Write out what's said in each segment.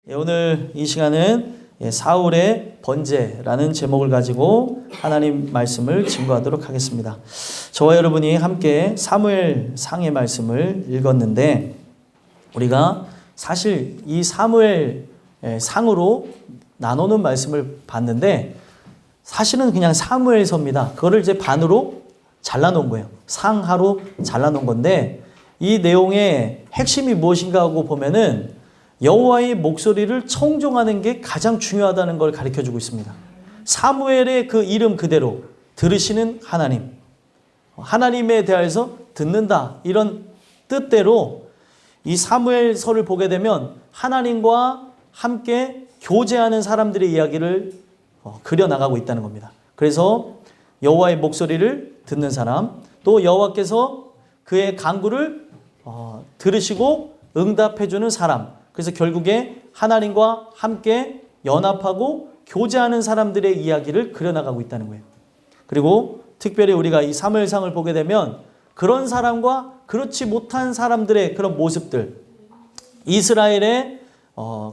오늘 이 시간은 사울의 번제라는 제목을 가지고 하나님 말씀을 증거하도록 하겠습니다. 저와 여러분이 함께 사무엘상의 말씀을 읽었는데 우리가 사실 이 사무엘상으로 나누는 말씀을 봤는데 사실은 그냥 사무엘서입니다. 그거를 이제 반으로 잘라놓은 거예요. 상하로 잘라놓은 건데 이 내용의 핵심이 무엇인가 하고 보면은 여호와의 목소리를 청종하는 게 가장 중요하다는 걸 가르쳐주고 있습니다. 사무엘의 그 이름 그대로 들으시는 하나님, 하나님에 대해서 듣는다 이런 뜻대로 이 사무엘서를 보게 되면 하나님과 함께 교제하는 사람들의 이야기를 그려나가고 있다는 겁니다. 그래서 여호와의 목소리를 듣는 사람, 또 여호와께서 그의 간구를 들으시고 응답해주는 사람, 그래서 결국에 하나님과 함께 연합하고 교제하는 사람들의 이야기를 그려나가고 있다는 거예요. 그리고 특별히 우리가 이 사무엘상을 보게 되면 그런 사람과 그렇지 못한 사람들의 그런 모습들, 이스라엘의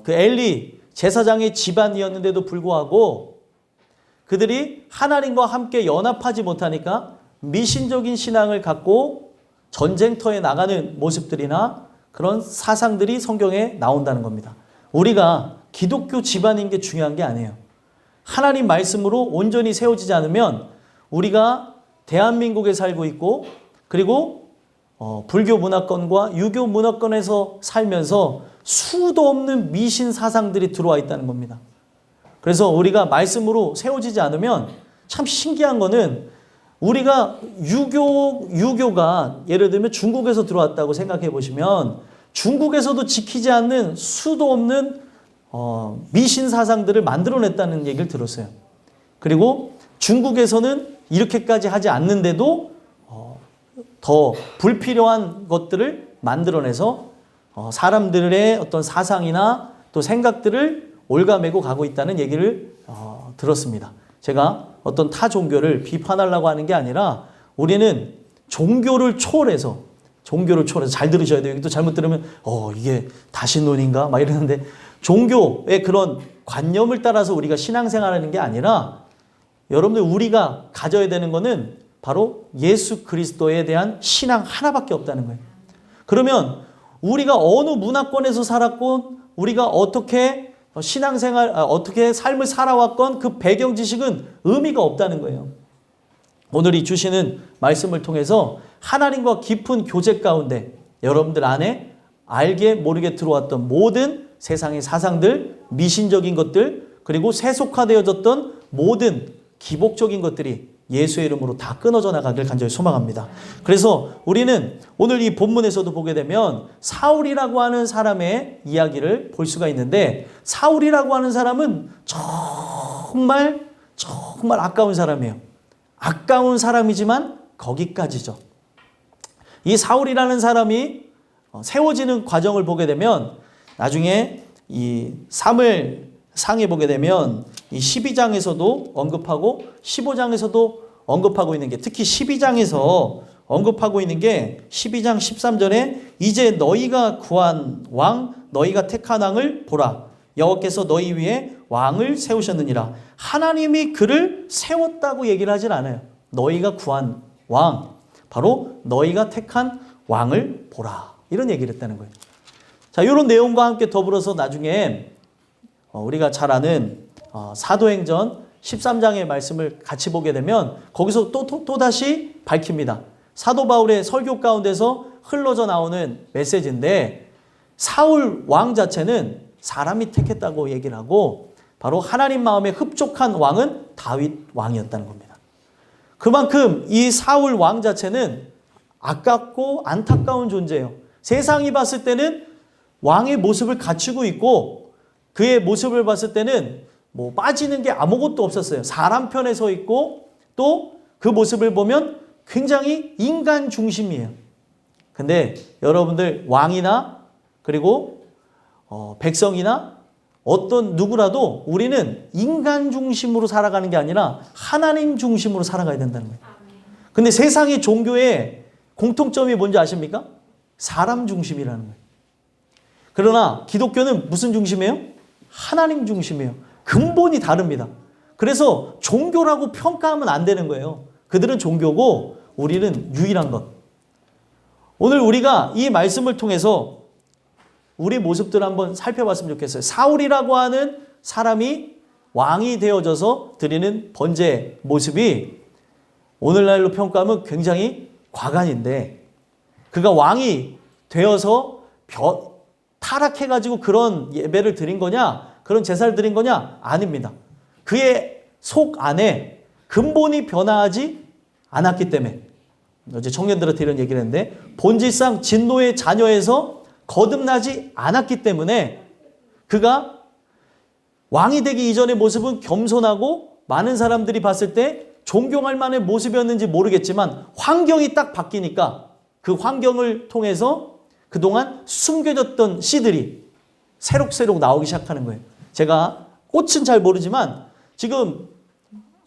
그 엘리 제사장의 집안이었는데도 불구하고 그들이 하나님과 함께 연합하지 못하니까 미신적인 신앙을 갖고 전쟁터에 나가는 모습들이나 그런 사상들이 성경에 나온다는 겁니다. 우리가 기독교 집안인 게 중요한 게 아니에요. 하나님 말씀으로 온전히 세워지지 않으면 우리가 대한민국에 살고 있고 그리고 불교 문화권과 유교 문화권에서 살면서 수도 없는 미신 사상들이 들어와 있다는 겁니다. 그래서 우리가 말씀으로 세워지지 않으면 참 신기한 거는 우리가 유교가 예를 들면 중국에서 들어왔다고 생각해 보시면 중국에서도 지키지 않는 수도 없는 미신 사상들을 만들어냈다는 얘기를 들었어요. 그리고 중국에서는 이렇게까지 하지 않는데도 더 불필요한 것들을 만들어내서 사람들의 어떤 사상이나 또 생각들을 올가매고 가고 있다는 얘기를 들었습니다. 제가 어떤 타 종교를 비판하려고 하는 게 아니라 우리는 종교를 초월해서 잘 들으셔야 돼요. 여기 또 잘못 들으면 이게 다신론인가 막 이러는데 종교의 그런 관념을 따라서 우리가 신앙생활하는 게 아니라 여러분들 우리가 가져야 되는 거는 바로 예수 그리스도에 대한 신앙 하나밖에 없다는 거예요. 그러면 우리가 어느 문화권에서 살았건 우리가 어떻게 신앙생활, 어떻게 삶을 살아왔건 그 배경 지식은 의미가 없다는 거예요. 오늘 이 주시는 말씀을 통해서 하나님과 깊은 교제 가운데 여러분들 안에 알게 모르게 들어왔던 모든 세상의 사상들, 미신적인 것들, 그리고 세속화되어졌던 모든 기복적인 것들이 예수의 이름으로 다 끊어져 나가길 간절히 소망합니다. 그래서 우리는 오늘 이 본문에서도 보게 되면 사울이라고 하는 사람의 이야기를 볼 수가 있는데 사울이라고 하는 사람은 정말 아까운 사람이에요. 아까운 사람이지만 거기까지죠. 이 사울이라는 사람이 세워지는 과정을 보게 되면 나중에 이 사무엘상에 보게 되면 이 12장에서도 언급하고 15장에서도 언급하고 있는 게 특히 12장에서 언급하고 있는 게 12장 13절에 이제 너희가 구한 왕 너희가 택한 왕을 보라 여호와께서 너희 위에 왕을 세우셨느니라. 하나님이 그를 세웠다고 얘기를 하진 않아요. 너희가 구한 왕 바로 너희가 택한 왕을 보라 이런 얘기를 했다는 거예요. 자, 이런 내용과 함께 더불어서 나중에 우리가 잘 아는 사도행전 13장의 말씀을 같이 보게 되면 거기서 또다시 밝힙니다. 사도 바울의 설교 가운데서 흘러져 나오는 메시지인데 사울 왕 자체는 사람이 택했다고 얘기를 하고 바로 하나님 마음에 흡족한 왕은 다윗 왕이었다는 겁니다. 그만큼 이 사울 왕 자체는 아깝고 안타까운 존재예요. 세상이 봤을 때는 왕의 모습을 갖추고 있고 그의 모습을 봤을 때는 뭐 빠지는 게 아무것도 없었어요. 사람 편에 서 있고 또 그 모습을 보면 굉장히 인간 중심이에요. 근데 여러분들 왕이나 그리고 백성이나 어떤 누구라도 우리는 인간 중심으로 살아가는 게 아니라 하나님 중심으로 살아가야 된다는 거예요. 근데 세상의 종교의 공통점이 뭔지 아십니까? 사람 중심이라는 거예요. 그러나 기독교는 무슨 중심이에요? 하나님 중심이에요. 근본이 다릅니다. 그래서 종교라고 평가하면 안 되는 거예요. 그들은 종교고 우리는 유일한 것. 오늘 우리가 이 말씀을 통해서 우리 모습들을 한번 살펴봤으면 좋겠어요. 사울이라고 하는 사람이 왕이 되어져서 드리는 번제 모습이 오늘날로 평가하면 굉장히 과간인데, 그가 왕이 되어서 타락해가지고 그런 예배를 드린 거냐, 그런 제사를 드린 거냐? 아닙니다. 그의 속 안에 근본이 변화하지 않았기 때문에, 어제 청년들한테 이런 얘기를 했는데, 본질상 진노의 자녀에서 거듭나지 않았기 때문에 그가 왕이 되기 이전의 모습은 겸손하고 많은 사람들이 봤을 때 존경할 만한 모습이었는지 모르겠지만, 환경이 딱 바뀌니까 그 환경을 통해서 그동안 숨겨졌던 씨들이 새록새록 나오기 시작하는 거예요. 제가 꽃은 잘 모르지만 지금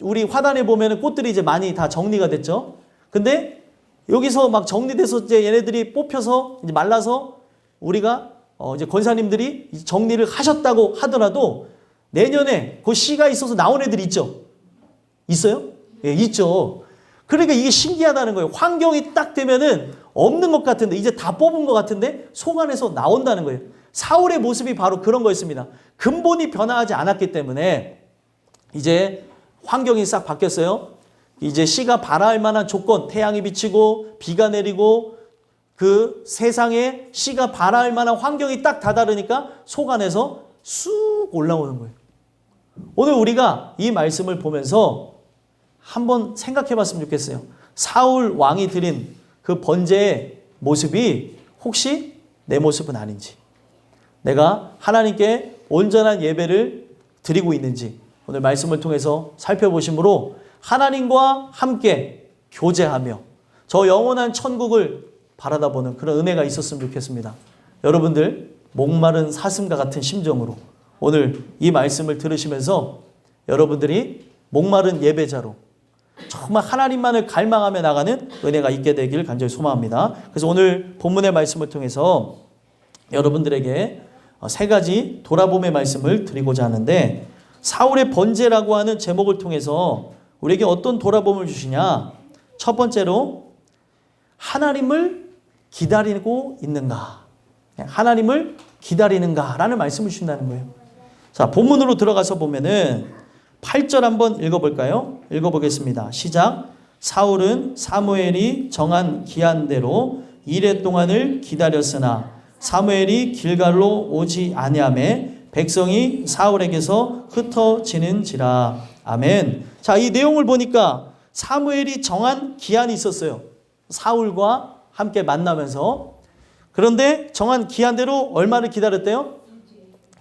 우리 화단에 보면은 꽃들이 이제 많이 다 정리가 됐죠. 근데 여기서 막 정리돼서 이제 얘네들이 뽑혀서 이제 말라서 우리가 이제 권사님들이 정리를 하셨다고 하더라도 내년에 그 씨가 있어서 나온 애들이 있죠. 있어요? 예, 있죠. 그러니까 이게 신기하다는 거예요. 환경이 딱 되면은 없는 것 같은데, 이제 다 뽑은 것 같은데 속 안에서 나온다는 거예요. 사울의 모습이 바로 그런 거였습니다. 근본이 변화하지 않았기 때문에 이제 환경이 싹 바뀌었어요. 이제 씨가 발할 만한 조건, 태양이 비치고 비가 내리고 그 세상에 씨가 발할 만한 환경이 딱 다다르니까 속 안에서 쑥 올라오는 거예요. 오늘 우리가 이 말씀을 보면서 한번 생각해 봤으면 좋겠어요. 사울 왕이 드린 그 번제의 모습이 혹시 내 모습은 아닌지, 내가 하나님께 온전한 예배를 드리고 있는지 오늘 말씀을 통해서 살펴보심으로 하나님과 함께 교제하며 저 영원한 천국을 바라다보는 그런 은혜가 있었으면 좋겠습니다. 여러분들 목마른 사슴과 같은 심정으로 오늘 이 말씀을 들으시면서 여러분들이 목마른 예배자로 정말 하나님만을 갈망하며 나가는 은혜가 있게 되길 간절히 소망합니다. 그래서 오늘 본문의 말씀을 통해서 여러분들에게 세 가지 돌아봄의 말씀을 드리고자 하는데, 사울의 번제라고 하는 제목을 통해서 우리에게 어떤 돌아봄을 주시냐? 첫 번째로 하나님을 기다리고 있는가? 하나님을 기다리는가라는 말씀을 주신다는 거예요. 자, 본문으로 들어가서 보면은 8절 한번 읽어볼까요? 읽어보겠습니다. 시작. 사울은 사무엘이 정한 기한대로 이레 동안을 기다렸으나 사무엘이 길갈로 오지 아니하매 백성이 사울에게서 흩어지는지라. 아멘. 자, 이 내용을 보니까 사무엘이 정한 기한이 있었어요. 사울과 함께 만나면서. 그런데 정한 기한대로 얼마를 기다렸대요?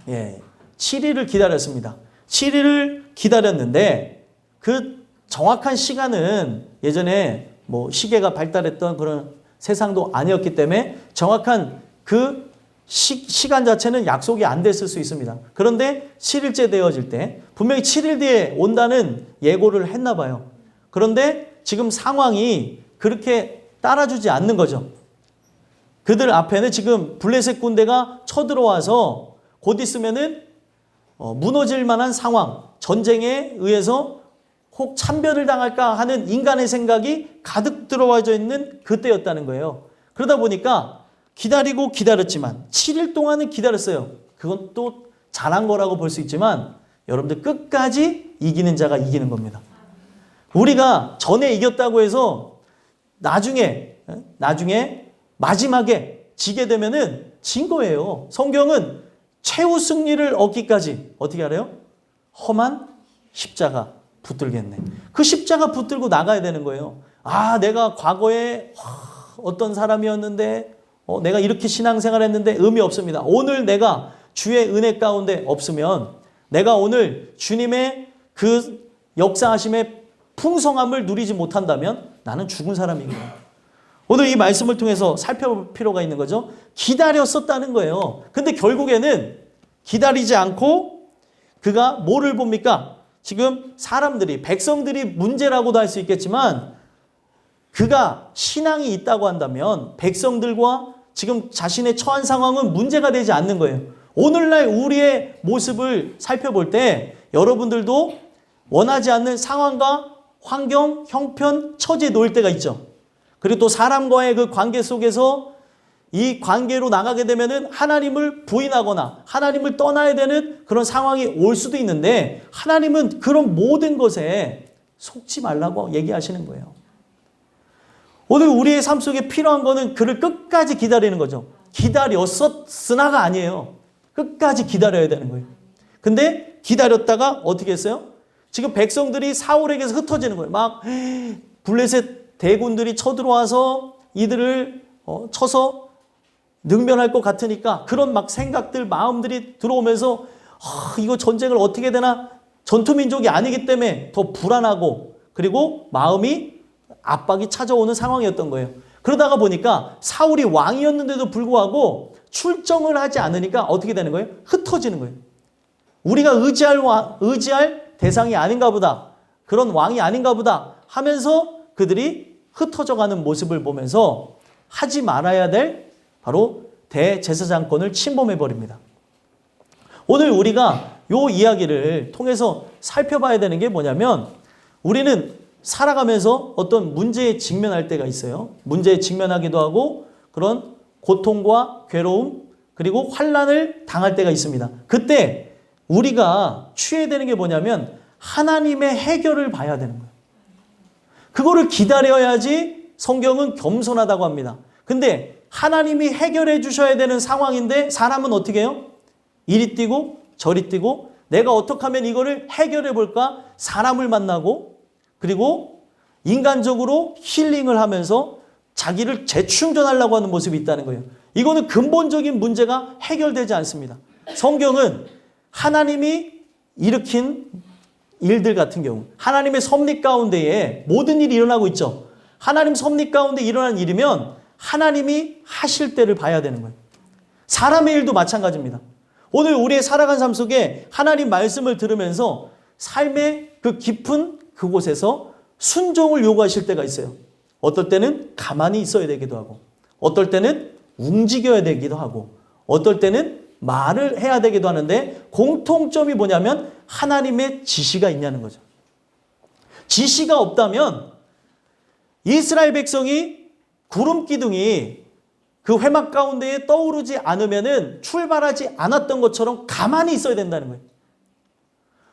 예, 7일을 기다렸습니다. 7일을 기다렸는데 그 정확한 시간은 예전에 뭐 시계가 발달했던 그런 세상도 아니었기 때문에 정확한 그 시간 자체는 약속이 안 됐을 수 있습니다. 그런데 7일째 되어질 때 분명히 7일 뒤에 온다는 예고를 했나 봐요. 그런데 지금 상황이 그렇게 따라주지 않는 거죠. 그들 앞에는 지금 블레셋 군대가 쳐들어와서 곧 있으면은 무너질 만한 상황, 전쟁에 의해서 혹 참변을 당할까 하는 인간의 생각이 가득 들어와져 있는 그때였다는 거예요. 그러다 보니까 기다리고 기다렸지만 7일 동안은 기다렸어요. 그건 또 잘한 거라고 볼 수 있지만 여러분들 끝까지 이기는 자가 이기는 겁니다. 우리가 전에 이겼다고 해서 나중에 마지막에 지게 되면은 진 거예요. 성경은 최후 승리를 얻기까지 어떻게 하래요? 험한 십자가 붙들겠네. 그 십자가 붙들고 나가야 되는 거예요. 아, 내가 과거에 어떤 사람이었는데 내가 이렇게 신앙생활 했는데 의미 없습니다. 오늘 내가 주의 은혜 가운데 없으면, 내가 오늘 주님의 그 역사하심의 풍성함을 누리지 못한다면 나는 죽은 사람인 거예요. 오늘 이 말씀을 통해서 살펴볼 필요가 있는 거죠. 기다렸었다는 거예요. 근데 결국에는 기다리지 않고 그가 뭐를 봅니까? 지금 사람들이, 백성들이 문제라고도 할 수 있겠지만 그가 신앙이 있다고 한다면 백성들과 지금 자신의 처한 상황은 문제가 되지 않는 거예요. 오늘날 우리의 모습을 살펴볼 때 여러분들도 원하지 않는 상황과 환경, 형편, 처지에 놓일 때가 있죠. 그리고 또 사람과의 그 관계 속에서 이 관계로 나가게 되면은 하나님을 부인하거나 하나님을 떠나야 되는 그런 상황이 올 수도 있는데 하나님은 그런 모든 것에 속지 말라고 얘기하시는 거예요. 오늘 우리의 삶 속에 필요한 거는 그를 끝까지 기다리는 거죠. 기다렸었으나가 아니에요. 끝까지 기다려야 되는 거예요. 근데 기다렸다가 어떻게 했어요? 지금 백성들이 사울에게서 흩어지는 거예요. 막 블레셋 대군들이 쳐들어와서 이들을 쳐서 능멸할 것 같으니까 그런 막 생각들, 마음들이 들어오면서 이거 전쟁을 어떻게 되나? 전투민족이 아니기 때문에 더 불안하고 그리고 마음이 압박이 찾아오는 상황이었던 거예요. 그러다가 보니까 사울이 왕이었는데도 불구하고 출정을 하지 않으니까 어떻게 되는 거예요? 흩어지는 거예요. 우리가 의지할 대상이 아닌가 보다. 그런 왕이 아닌가 보다 하면서 그들이 흩어져가는 모습을 보면서 하지 말아야 될 바로 대제사장권을 침범해버립니다. 오늘 우리가 이 이야기를 통해서 살펴봐야 되는 게 뭐냐면 우리는 살아가면서 어떤 문제에 직면할 때가 있어요. 문제에 직면하기도 하고 그런 고통과 괴로움 그리고 환난을 당할 때가 있습니다. 그때 우리가 취해야 되는 게 뭐냐면 하나님의 해결을 봐야 되는 거예요. 그거를 기다려야지 성경은 겸손하다고 합니다. 근데 하나님이 해결해 주셔야 되는 상황인데 사람은 어떻게 해요? 이리 뛰고 저리 뛰고 내가 어떻게 하면 이거를 해결해 볼까? 사람을 만나고 그리고 인간적으로 힐링을 하면서 자기를 재충전하려고 하는 모습이 있다는 거예요. 이거는 근본적인 문제가 해결되지 않습니다. 성경은 하나님이 일으킨 일들 같은 경우 하나님의 섭리 가운데에 모든 일이 일어나고 있죠. 하나님 섭리 가운데 일어난 일이면 하나님이 하실 때를 봐야 되는 거예요. 사람의 일도 마찬가지입니다. 오늘 우리의 살아간 삶 속에 하나님 말씀을 들으면서 삶의 그 깊은 그곳에서 순종을 요구하실 때가 있어요. 어떨 때는 가만히 있어야 되기도 하고 어떨 때는 움직여야 되기도 하고 어떨 때는 말을 해야 되기도 하는데 공통점이 뭐냐면 하나님의 지시가 있냐는 거죠. 지시가 없다면 이스라엘 백성이 구름 기둥이 그 회막 가운데에 떠오르지 않으면은 출발하지 않았던 것처럼 가만히 있어야 된다는 거예요.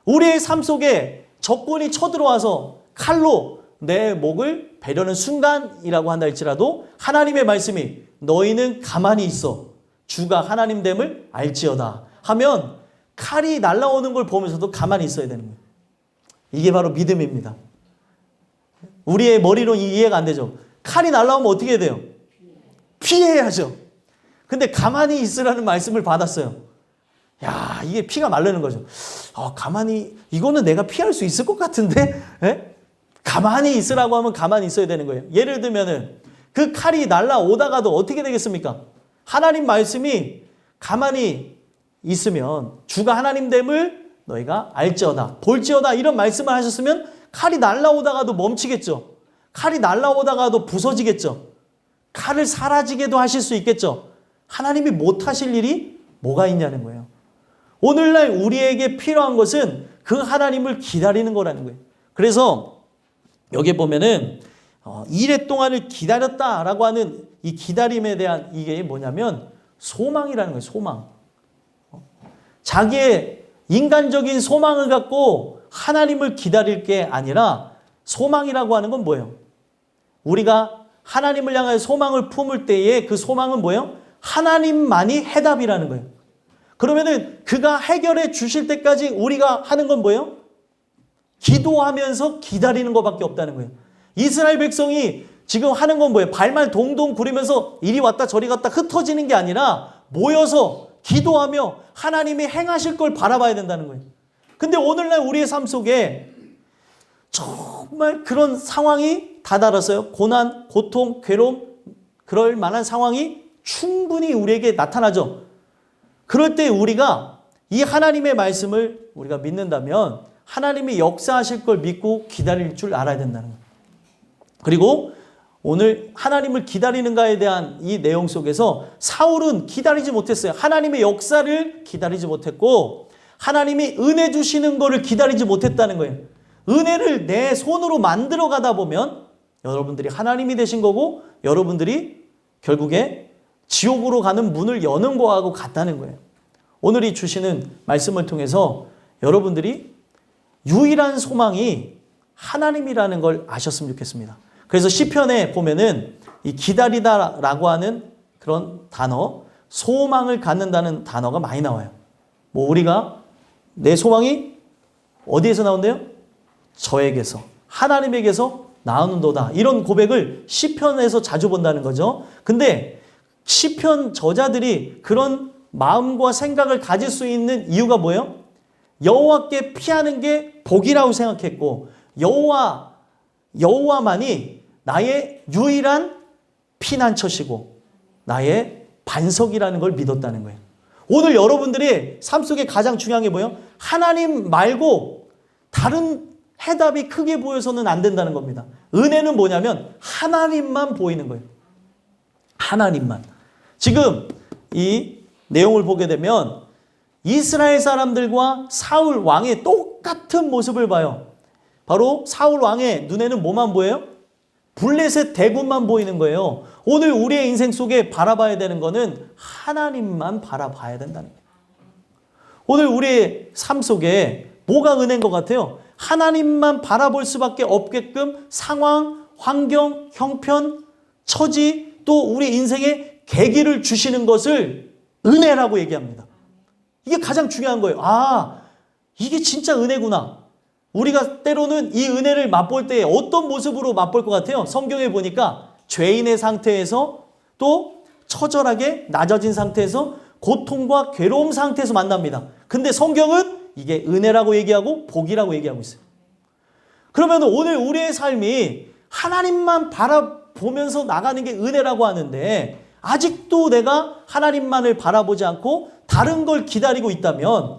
우리의 삶 속에 적군이 쳐들어와서 칼로 내 목을 베려는 순간이라고 한다 할지라도 하나님의 말씀이 너희는 가만히 있어 주가 하나님 됨을 알지어다 하면 칼이 날아오는 걸 보면서도 가만히 있어야 되는 거예요. 이게 바로 믿음입니다. 우리의 머리로 이해가 안 되죠. 칼이 날아오면 어떻게 해야 돼요? 피해야죠. 근데 가만히 있으라는 말씀을 받았어요. 야, 이게 피가 마르는 거죠. 가만히 이거는 내가 피할 수 있을 것 같은데? 에? 가만히 있으라고 하면 가만히 있어야 되는 거예요. 예를 들면은 그 칼이 날아오다가도 어떻게 되겠습니까? 하나님 말씀이 가만히 있으면 주가 하나님 됨을 너희가 알지어다, 볼지어다 이런 말씀을 하셨으면 칼이 날아오다가도 멈추겠죠. 칼이 날아오다가도 부서지겠죠. 칼을 사라지게도 하실 수 있겠죠. 하나님이 못하실 일이 뭐가 있냐는 거예요. 오늘날 우리에게 필요한 것은 그 하나님을 기다리는 거라는 거예요. 그래서 여기 보면은 이래 동안을 기다렸다라고 하는 이 기다림에 대한 이게 뭐냐면 소망이라는 거예요. 소망. 자기의 인간적인 소망을 갖고 하나님을 기다릴 게 아니라 소망이라고 하는 건 뭐예요? 우리가 하나님을 향하여 소망을 품을 때에 그 소망은 뭐예요? 하나님만이 해답이라는 거예요. 그러면은 그가 해결해 주실 때까지 우리가 하는 건 뭐예요? 기도하면서 기다리는 것밖에 없다는 거예요. 이스라엘 백성이 지금 하는 건 뭐예요? 발만 동동 구르면서 이리 왔다 저리 갔다 흩어지는 게 아니라 모여서 기도하며 하나님이 행하실 걸 바라봐야 된다는 거예요. 근데 오늘날 우리의 삶 속에 정말 그런 상황이 다다랐어요. 고난, 고통, 괴로움 그럴 만한 상황이 충분히 우리에게 나타나죠. 그럴 때 우리가 이 하나님의 말씀을 우리가 믿는다면 하나님이 역사하실 걸 믿고 기다릴 줄 알아야 된다는 거예요. 그리고 오늘 하나님을 기다리는가에 대한 이 내용 속에서 사울은 기다리지 못했어요. 하나님의 역사를 기다리지 못했고 하나님이 은혜 주시는 거를 기다리지 못했다는 거예요. 은혜를 내 손으로 만들어 가다 보면 여러분들이 하나님이 되신 거고 여러분들이 결국에 지옥으로 가는 문을 여는 거하고 같다는 거예요. 오늘 이 주시는 말씀을 통해서 여러분들이 유일한 소망이 하나님이라는 걸 아셨으면 좋겠습니다. 그래서 시편에 보면은 이 기다리다라고 하는 그런 단어, 소망을 갖는다는 단어가 많이 나와요. 뭐 우리가 내 소망이 어디에서 나온대요? 저에게서, 하나님에게서 나오는도다. 이런 고백을 시편에서 자주 본다는 거죠. 근데 시편 저자들이 그런 마음과 생각을 가질 수 있는 이유가 뭐예요? 여호와께 피하는 게 복이라고 생각했고 여호와만이 나의 유일한 피난처시고 나의 반석이라는 걸 믿었다는 거예요. 오늘 여러분들의 삶 속에 가장 중요한 게 뭐예요? 하나님 말고 다른 해답이 크게 보여서는 안 된다는 겁니다. 은혜는 뭐냐면 하나님만 보이는 거예요. 하나님만. 지금 이 내용을 보게 되면 이스라엘 사람들과 사울 왕의 똑같은 모습을 봐요. 바로 사울 왕의 눈에는 뭐만 보여요? 블레셋 대군만 보이는 거예요. 오늘 우리의 인생 속에 바라봐야 되는 거는 하나님만 바라봐야 된다는 거예요. 오늘 우리의 삶 속에 뭐가 은혜인 것 같아요? 하나님만 바라볼 수밖에 없게끔 상황, 환경, 형편, 처지 또 우리 인생에 계기를 주시는 것을 은혜라고 얘기합니다. 이게 가장 중요한 거예요. 아, 이게 진짜 은혜구나. 우리가 때로는 이 은혜를 맛볼 때 어떤 모습으로 맛볼 것 같아요? 성경에 보니까 죄인의 상태에서 또 처절하게 낮아진 상태에서 고통과 괴로움 상태에서 만납니다. 근데 성경은 이게 은혜라고 얘기하고 복이라고 얘기하고 있어요. 그러면 오늘 우리의 삶이 하나님만 바라보면서 나가는 게 은혜라고 하는데 아직도 내가 하나님만을 바라보지 않고 다른 걸 기다리고 있다면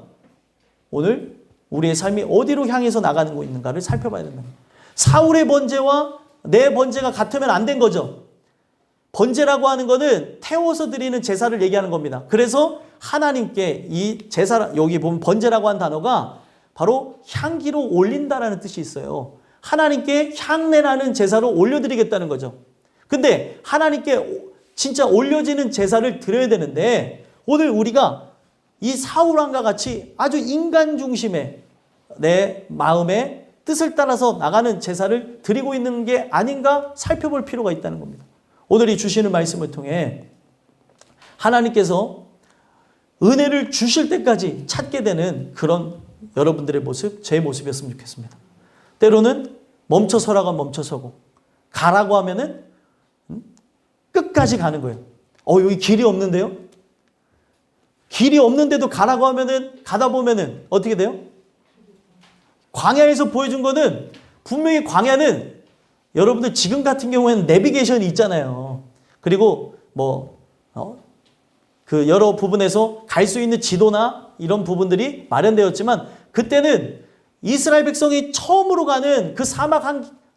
오늘 우리의 삶이 어디로 향해서 나가는 거 있는가를 살펴봐야 된다. 사울의 번제와 내 번제가 같으면 안 된 거죠. 번제라고 하는 거는 태워서 드리는 제사를 얘기하는 겁니다. 그래서 하나님께 이 제사, 여기 보면 번제라고 한 단어가 바로 향기로 올린다라는 뜻이 있어요. 하나님께 향내나는 제사로 올려드리겠다는 거죠. 근데 하나님께 진짜 올려지는 제사를 드려야 되는데 오늘 우리가 이 사울왕과 같이 아주 인간 중심의 내 마음의 뜻을 따라서 나가는 제사를 드리고 있는 게 아닌가 살펴볼 필요가 있다는 겁니다. 오늘 이 주시는 말씀을 통해 하나님께서 은혜를 주실 때까지 찾게 되는 그런 여러분들의 모습, 제 모습이었으면 좋겠습니다. 때로는 멈춰서라고 하면 멈춰서고 가라고 하면은 끝까지 가는 거예요. 여기 길이 없는데요? 길이 없는데도 가라고 하면은 가다 보면은 어떻게 돼요? 광야에서 보여준 거는 분명히 광야는 여러분들 지금 같은 경우에는 내비게이션이 있잖아요. 그리고 그 여러 부분에서 갈 수 있는 지도나 이런 부분들이 마련되었지만 그때는 이스라엘 백성이 처음으로 가는 그 사막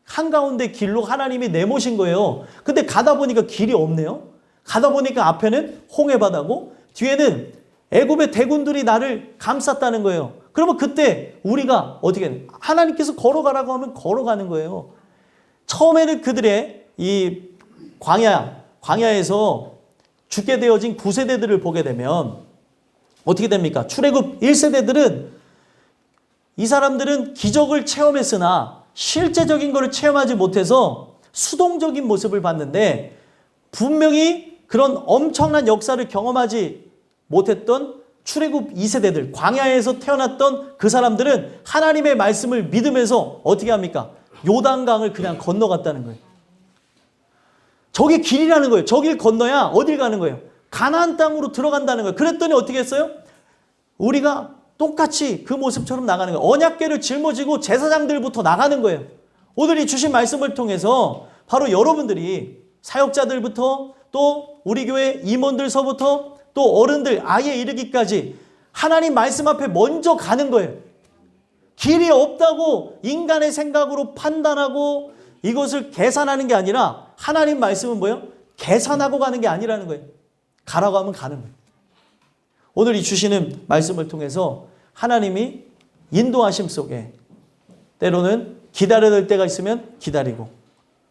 한가운데 길로 하나님이 내모신 거예요. 근데 가다 보니까 길이 없네요. 가다 보니까 앞에는 홍해 바다고 뒤에는 애굽의 대군들이 나를 감쌌다는 거예요. 그러면 그때 우리가 어떻게 하나님께서 걸어가라고 하면 걸어가는 거예요. 처음에는 그들의 이 광야에서 죽게 되어진 9세대들을 보게 되면 어떻게 됩니까? 출애굽 1세대들은 이 사람들은 기적을 체험했으나 실제적인 것을 체험하지 못해서 수동적인 모습을 봤는데 분명히 그런 엄청난 역사를 경험하지 못했던 출애굽 2세대들, 광야에서 태어났던 그 사람들은 하나님의 말씀을 믿으면서 어떻게 합니까? 요단강을 그냥 건너갔다는 거예요. 저게 길이라는 거예요. 저 길 건너야 어딜 가는 거예요? 가나안 땅으로 들어간다는 거예요. 그랬더니 어떻게 했어요? 우리가 똑같이 그 모습처럼 나가는 거예요. 언약궤를 짊어지고 제사장들부터 나가는 거예요. 오늘 이 주신 말씀을 통해서 바로 여러분들이 사역자들부터 또 우리 교회 임원들서부터 또 어른들 아이에 이르기까지 하나님 말씀 앞에 먼저 가는 거예요. 길이 없다고 인간의 생각으로 판단하고 이것을 계산하는 게 아니라 하나님 말씀은 뭐예요? 계산하고 가는 게 아니라는 거예요. 가라고 하면 가는 거예요. 오늘 이 주시는 말씀을 통해서 하나님이 인도하심 속에 때로는 기다려야 될 때가 있으면 기다리고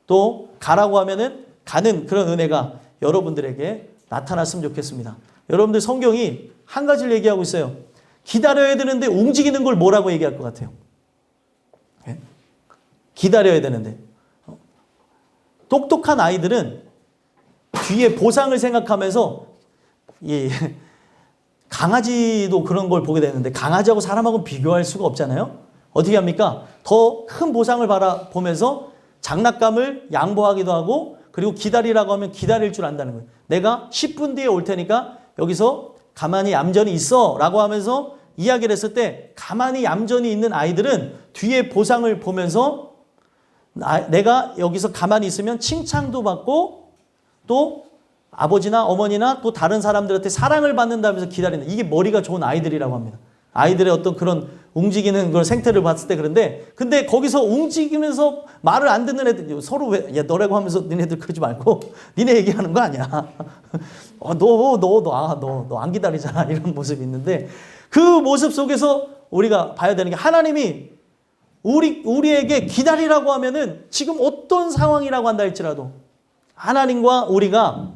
또 가라고 하면은 가는 그런 은혜가 여러분들에게 나타났으면 좋겠습니다. 여러분들 성경이 한 가지를 얘기하고 있어요. 기다려야 되는데 움직이는 걸 뭐라고 얘기할 것 같아요? 네? 기다려야 되는데. 똑똑한 아이들은 뒤에 보상을 생각하면서 강아지도 그런 걸 보게 되는데 강아지하고 사람하고는 비교할 수가 없잖아요. 어떻게 합니까? 더 큰 보상을 바라보면서 장난감을 양보하기도 하고 그리고 기다리라고 하면 기다릴 줄 안다는 거예요. 내가 10분 뒤에 올 테니까 여기서 가만히 얌전히 있어 라고 하면서 이야기를 했을 때 가만히 얌전히 있는 아이들은 뒤에 보상을 보면서 내가 여기서 가만히 있으면 칭찬도 받고 또 아버지나 어머니나 또 다른 사람들한테 사랑을 받는다면서 기다린다. 이게 머리가 좋은 아이들이라고 합니다. 아이들의 어떤 그런 움직이는 그런 생태를 봤을 때 그런데 근데 거기서 움직이면서 말을 안 듣는 애들 서로 왜 야 너라고 하면서 니네들 그러지 말고 니네 얘기하는 거 아니야. 너 안 기다리잖아. 이런 모습이 있는데 그 모습 속에서 우리가 봐야 되는 게 하나님이 우리에게 기다리라고 하면은 지금 어떤 상황이라고 한다 할지라도 하나님과 우리가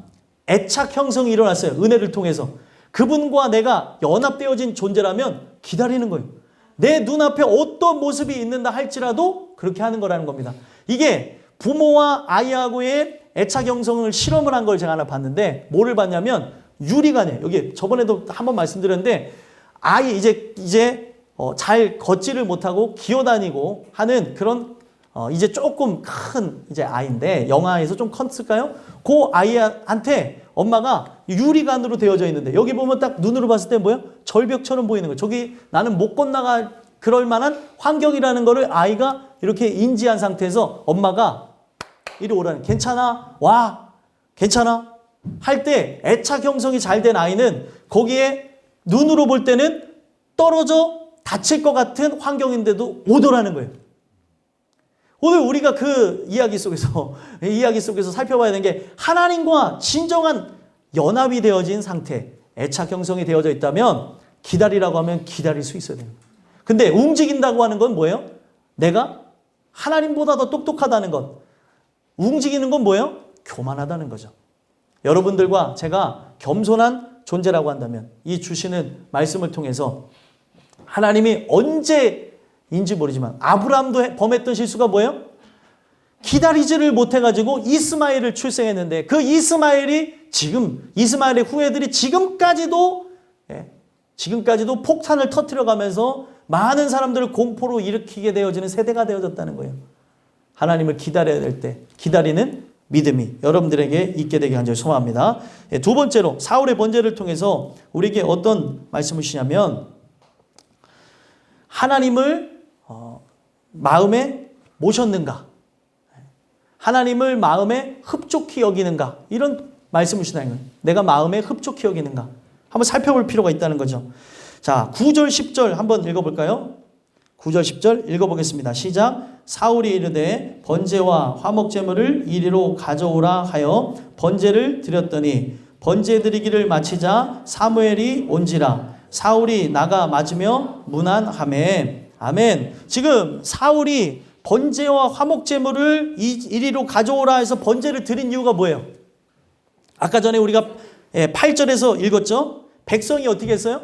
애착 형성이 일어났어요. 은혜를 통해서. 그분과 내가 연합되어진 존재라면 기다리는 거예요. 내 눈앞에 어떤 모습이 있는다 할지라도 그렇게 하는 거라는 겁니다. 이게 부모와 아이하고의 애착 형성을 실험을 한 걸 제가 하나 봤는데 뭐를 봤냐면 유리관이에요. 여기 저번에도 한번 말씀드렸는데 아이 이제 잘 걷지를 못하고 기어다니고 하는 그런 이제 조금 큰 이제 아이인데 영아에서 좀 컸을까요? 그 아이한테 엄마가 유리관으로 되어져 있는데 여기 보면 딱 눈으로 봤을 때 뭐예요? 절벽처럼 보이는 거예요. 저기 나는 못 건너가 그럴 만한 환경이라는 거를 아이가 이렇게 인지한 상태에서 엄마가 이리 오라는 괜찮아? 와 괜찮아? 할 때 애착 형성이 잘 된 아이는 거기에 눈으로 볼 때는 떨어져 다칠 것 같은 환경인데도 오더라는 거예요. 오늘 우리가 그 이야기 속에서 살펴봐야 되는 게 하나님과 진정한 연합이 되어진 상태, 애착 형성이 되어져 있다면 기다리라고 하면 기다릴 수 있어야 됩니다. 근데 움직인다고 하는 건 뭐예요? 내가 하나님보다 더 똑똑하다는 것. 움직이는 건 뭐예요? 교만하다는 거죠. 여러분들과 제가 겸손한 존재라고 한다면 이 주시는 말씀을 통해서 하나님이 언제인지 모르지만 아브라함도 범했던 실수가 뭐예요? 기다리지를 못해가지고 이스마엘을 출생했는데 그 이스마엘의 후예들이 지금까지도 폭탄을 터뜨려가면서 많은 사람들을 공포로 일으키게 되어지는 세대가 되어졌다는 거예요. 하나님을 기다려야 될 때 기다리는 믿음이 여러분들에게 있게 되게 간절히 소망합니다. 두 번째로 사울의 번제를 통해서 우리에게 어떤 말씀을 주시냐면 하나님을 마음에 모셨는가? 하나님을 마음에 흡족히 여기는가? 이런 말씀을 주시는 거예요. 내가 마음에 흡족히 여기는가? 한번 살펴볼 필요가 있다는 거죠. 자, 9절 10절 한번 읽어볼까요? 9절 10절 읽어보겠습니다. 시작. 사울이 이르되 번제와 화목제물을 이리로 가져오라 하여 번제를 드렸더니 번제 드리기를 마치자 사무엘이 온지라 사울이 나가 맞으며 문안하매. 아멘. 지금 사울이 번제와 화목제물을 이리로 가져오라 해서 번제를 드린 이유가 뭐예요? 아까 전에 우리가 8절에서 읽었죠? 백성이 어떻게 했어요?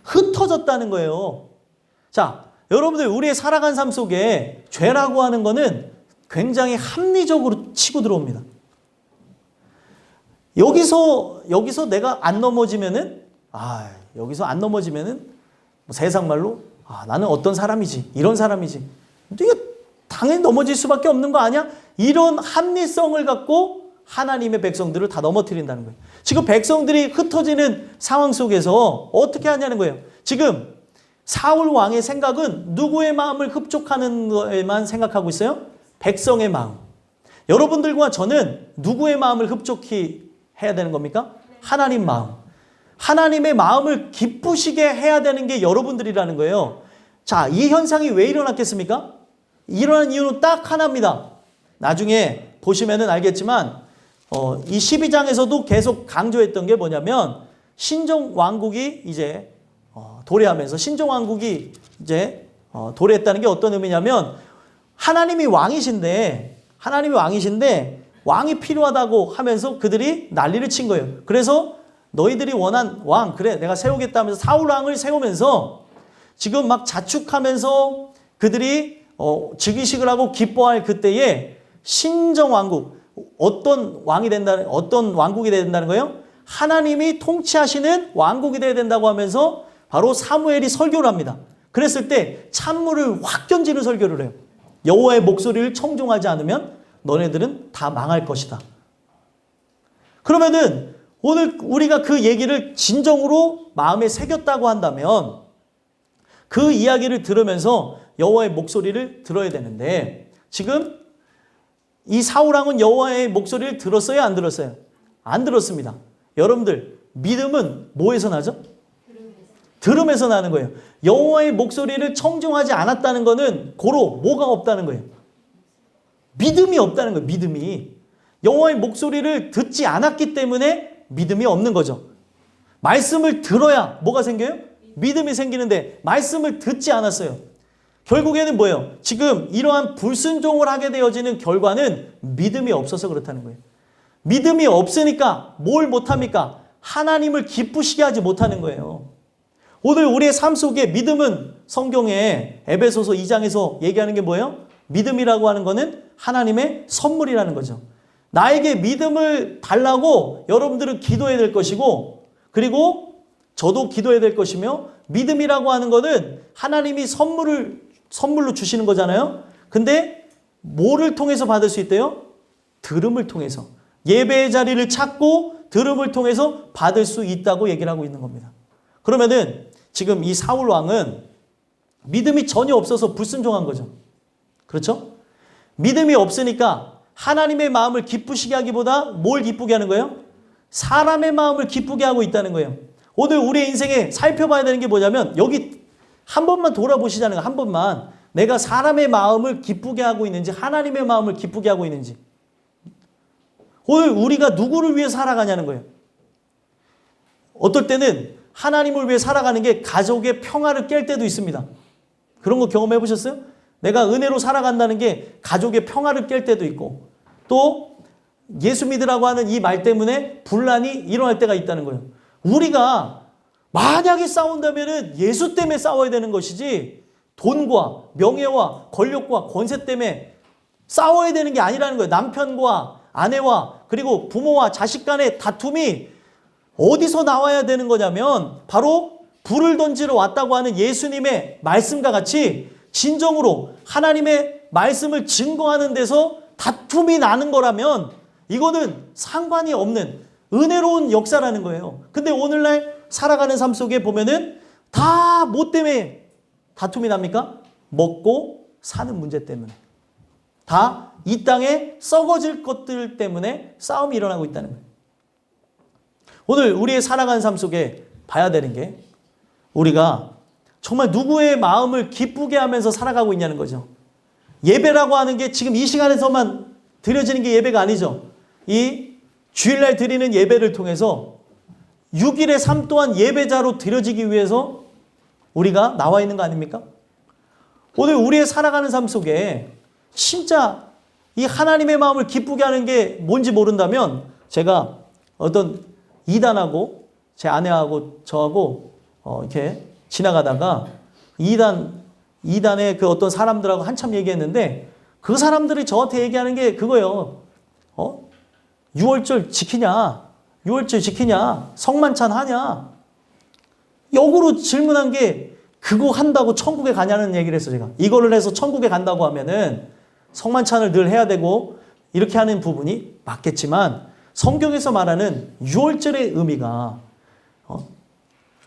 흩어졌다는 거예요. 자, 여러분들 우리의 살아간 삶 속에 죄라고 하는 거는 굉장히 합리적으로 치고 들어옵니다. 여기서 내가 안 넘어지면은 여기서 안 넘어지면은 세상 말로 나는 어떤 사람이지 이런 사람이지 이게 당연히 넘어질 수밖에 없는 거 아니야? 이런 합리성을 갖고 하나님의 백성들을 다 넘어뜨린다는 거예요. 지금 백성들이 흩어지는 상황 속에서 어떻게 하냐는 거예요. 지금 사울 왕의 생각은 누구의 마음을 흡족하는 거에만 생각하고 있어요? 백성의 마음. 여러분들과 저는 누구의 마음을 흡족히 해야 되는 겁니까? 하나님 마음. 하나님의 마음을 기쁘시게 해야 되는 게 여러분들이라는 거예요. 자, 이 현상이 왜 일어났겠습니까? 일어난 이유는 딱 하나입니다. 나중에 보시면은 알겠지만 이 12장에서도 계속 강조했던 게 뭐냐면 신종 왕국이 이제 도래하면서 신종 왕국이 이제 도래했다는 게 어떤 의미냐면 하나님이 왕이신데 왕이 필요하다고 하면서 그들이 난리를 친 거예요. 그래서 너희들이 원한 왕, 그래 내가 세우겠다 하면서 사울 왕을 세우면서 지금 막 자축하면서 그들이 즉위식을 하고 기뻐할 그때에 신정 왕국, 어떤 왕국이 돼야 된다는 거예요? 하나님이 통치하시는 왕국이 돼야 된다고 하면서 바로 사무엘이 설교를 합니다. 그랬을 때 찬물을 확 던지는 설교를 해요. 여호와의 목소리를 청종하지 않으면 너네들은 다 망할 것이다. 그러면은 오늘 우리가 그 얘기를 진정으로 마음에 새겼다고 한다면 그 이야기를 들으면서 여호와의 목소리를 들어야 되는데 지금 이 사울왕은 여호와의 목소리를 들었어요? 안 들었어요? 안 들었습니다. 여러분들 믿음은 뭐에서 나죠? 들음에서 나는 거예요. 여호와의 목소리를 청종하지 않았다는 것은 고로 뭐가 없다는 거예요? 믿음이 없다는 거예요. 믿음이. 여호와의 목소리를 듣지 않았기 때문에 믿음이 없는 거죠. 말씀을 들어야 뭐가 생겨요? 믿음이 생기는데 말씀을 듣지 않았어요. 결국에는 뭐예요? 지금 이러한 불순종을 하게 되어지는 결과는 믿음이 없어서 그렇다는 거예요. 믿음이 없으니까 뭘 못합니까? 하나님을 기쁘시게 하지 못하는 거예요. 오늘 우리의 삶 속에 믿음은 성경에 에베소서 2장에서 얘기하는 게 뭐예요? 믿음이라고 하는 거는 하나님의 선물이라는 거죠. 나에게 믿음을 달라고 여러분들은 기도해야 될 것이고 그리고 저도 기도해야 될 것이며 믿음이라고 하는 거는 하나님이 선물로 주시는 거잖아요. 근데 뭐를 통해서 받을 수 있대요? 들음을 통해서. 예배의 자리를 찾고 들음을 통해서 받을 수 있다고 얘기를 하고 있는 겁니다. 그러면은 지금 이 사울 왕은 믿음이 전혀 없어서 불순종한 거죠. 그렇죠? 믿음이 없으니까 하나님의 마음을 기쁘시게 하기보다 뭘 기쁘게 하는 거예요? 사람의 마음을 기쁘게 하고 있다는 거예요. 오늘 우리의 인생에 살펴봐야 되는 게 뭐냐면 여기 한 번만 돌아보시자는 거예요. 한 번만. 내가 사람의 마음을 기쁘게 하고 있는지 하나님의 마음을 기쁘게 하고 있는지. 오늘 우리가 누구를 위해 살아가냐는 거예요. 어떨 때는 하나님을 위해 살아가는 게 가족의 평화를 깰 때도 있습니다. 그런 거 경험해 보셨어요? 내가 은혜로 살아간다는 게 가족의 평화를 깰 때도 있고 또 예수 믿으라고 하는 이 말 때문에 분란이 일어날 때가 있다는 거예요. 우리가 만약에 싸운다면 예수 때문에 싸워야 되는 것이지 돈과 명예와 권력과 권세 때문에 싸워야 되는 게 아니라는 거예요. 남편과 아내와 그리고 부모와 자식 간의 다툼이 어디서 나와야 되는 거냐면 바로 불을 던지러 왔다고 하는 예수님의 말씀과 같이 진정으로 하나님의 말씀을 증거하는 데서 다툼이 나는 거라면 이거는 상관이 없는 은혜로운 역사라는 거예요. 근데 오늘날 살아가는 삶 속에 보면은 다 뭐 때문에 다툼이 납니까? 먹고 사는 문제 때문에. 다 이 땅에 썩어질 것들 때문에 싸움이 일어나고 있다는 거예요. 오늘 우리의 살아가는 삶 속에 봐야 되는 게 우리가 정말 누구의 마음을 기쁘게 하면서 살아가고 있냐는 거죠. 예배라고 하는 게 지금 이 시간에서만 드려지는 게 예배가 아니죠. 이 주일날 드리는 예배를 통해서 6일의 삶 또한 예배자로 드려지기 위해서 우리가 나와 있는 거 아닙니까? 오늘 우리의 살아가는 삶 속에 진짜 이 하나님의 마음을 기쁘게 하는 게 뭔지 모른다면 제가 어떤 이단하고 제 아내하고 저하고 이렇게 지나가다가 이단의 그 어떤 사람들하고 한참 얘기했는데 그 사람들이 저한테 얘기하는 게 그거예요. 6월절 지키냐? 6월절 지키냐? 성만찬 하냐? 역으로 질문한 게 그거 한다고 천국에 가냐는 얘기를 했어요. 제가 이거를 해서 천국에 간다고 하면은 성만찬을 늘 해야 되고 이렇게 하는 부분이 맞겠지만 성경에서 말하는 6월절의 의미가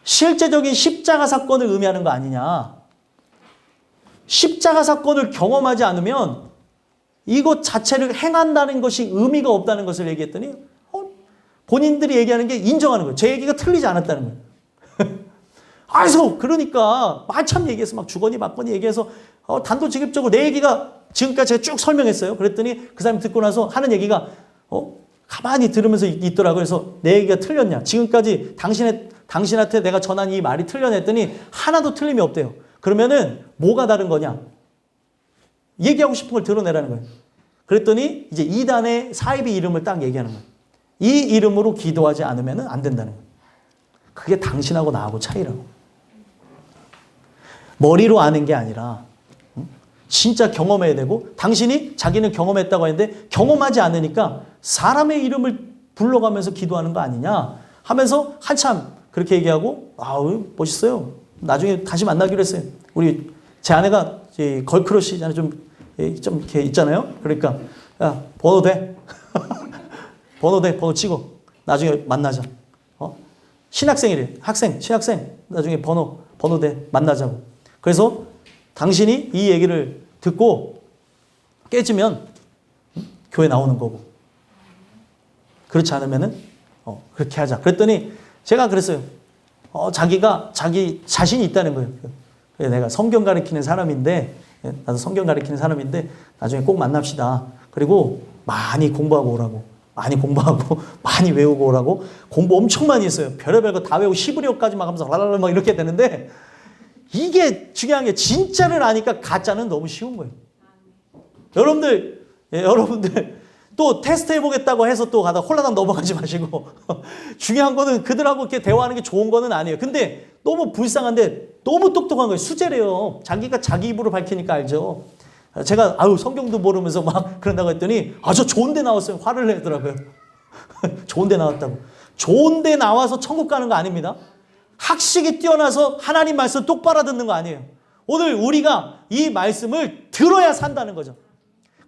실제적인 십자가 사건을 의미하는 거 아니냐. 십자가 사건을 경험하지 않으면 이것 자체를 행한다는 것이 의미가 없다는 것을 얘기했더니 본인들이 얘기하는 게 인정하는 거예요. 제 얘기가 틀리지 않았다는 거예요. 그러니까 한참 얘기해서 막 주거니 받거니 얘기해서 단도직입적으로 내 얘기가 지금까지 제가 쭉 설명했어요. 그랬더니 그 사람이 듣고 나서 하는 얘기가 가만히 들으면서 있더라고요. 그래서 내 얘기가 틀렸냐? 지금까지 당신한테 내가 전한 이 말이 틀렸냐 했더니 하나도 틀림이 없대요. 그러면은 뭐가 다른 거냐? 얘기하고 싶은 걸 드러내라는 거예요. 그랬더니 이제 이단의 사이비 이름을 딱 얘기하는 거예요. 이 이름으로 기도하지 않으면 안 된다는 거예요. 그게 당신하고 나하고 차이라고. 머리로 아는 게 아니라 진짜 경험해야 되고, 당신이 자기는 경험했다고 했는데 경험하지 않으니까 사람의 이름을 불러가면서 기도하는 거 아니냐 하면서 한참 그렇게 얘기하고, 아우 멋있어요. 나중에 다시 만나기로 했어요. 우리 제 아내가 걸크러쉬잖아요. 좀 이렇게 있잖아요. 그러니까 야 번호 돼. 번호 찍어. 나중에 만나자. 신학생이래. 신학생. 나중에 번호 돼. 만나자고. 그래서 당신이 이 얘기를 듣고 깨지면 교회 나오는 거고, 그렇지 않으면은 그렇게 하자. 그랬더니 제가 그랬어요. 자기가 자기 자신이 있다는 거예요. 그래서 내가 성경 가르치는 사람인데, 나도 성경 가르치는 사람인데 나중에 꼭 만납시다. 그리고 많이 공부하고 오라고. 많이 공부하고 많이 외우고 오라고. 공부 엄청 많이 했어요. 별의별 거 다 외우고 시브리어까지 막 하면서 랄랄라 막 이렇게 되는데, 이게 중요한 게 진짜를 아니까 가짜는 너무 쉬운 거예요. 여러분들 또 테스트 해보겠다고 해서 또 가다 홀라당 넘어가지 마시고 중요한 거는 그들하고 이렇게 대화하는 게 좋은 거는 아니에요. 근데 너무 불쌍한데 너무 똑똑한 거예요. 수제래요. 자기가 자기 입으로 밝히니까 알죠. 제가 성경도 모르면서 막 그런다고 했더니 저 좋은 데 나왔어요. 화를 내더라고요. 좋은 데 나왔다고. 좋은 데 나와서 천국 가는 거 아닙니다. 학식이 뛰어나서 하나님 말씀 똑바로 듣는 거 아니에요. 오늘 우리가 이 말씀을 들어야 산다는 거죠.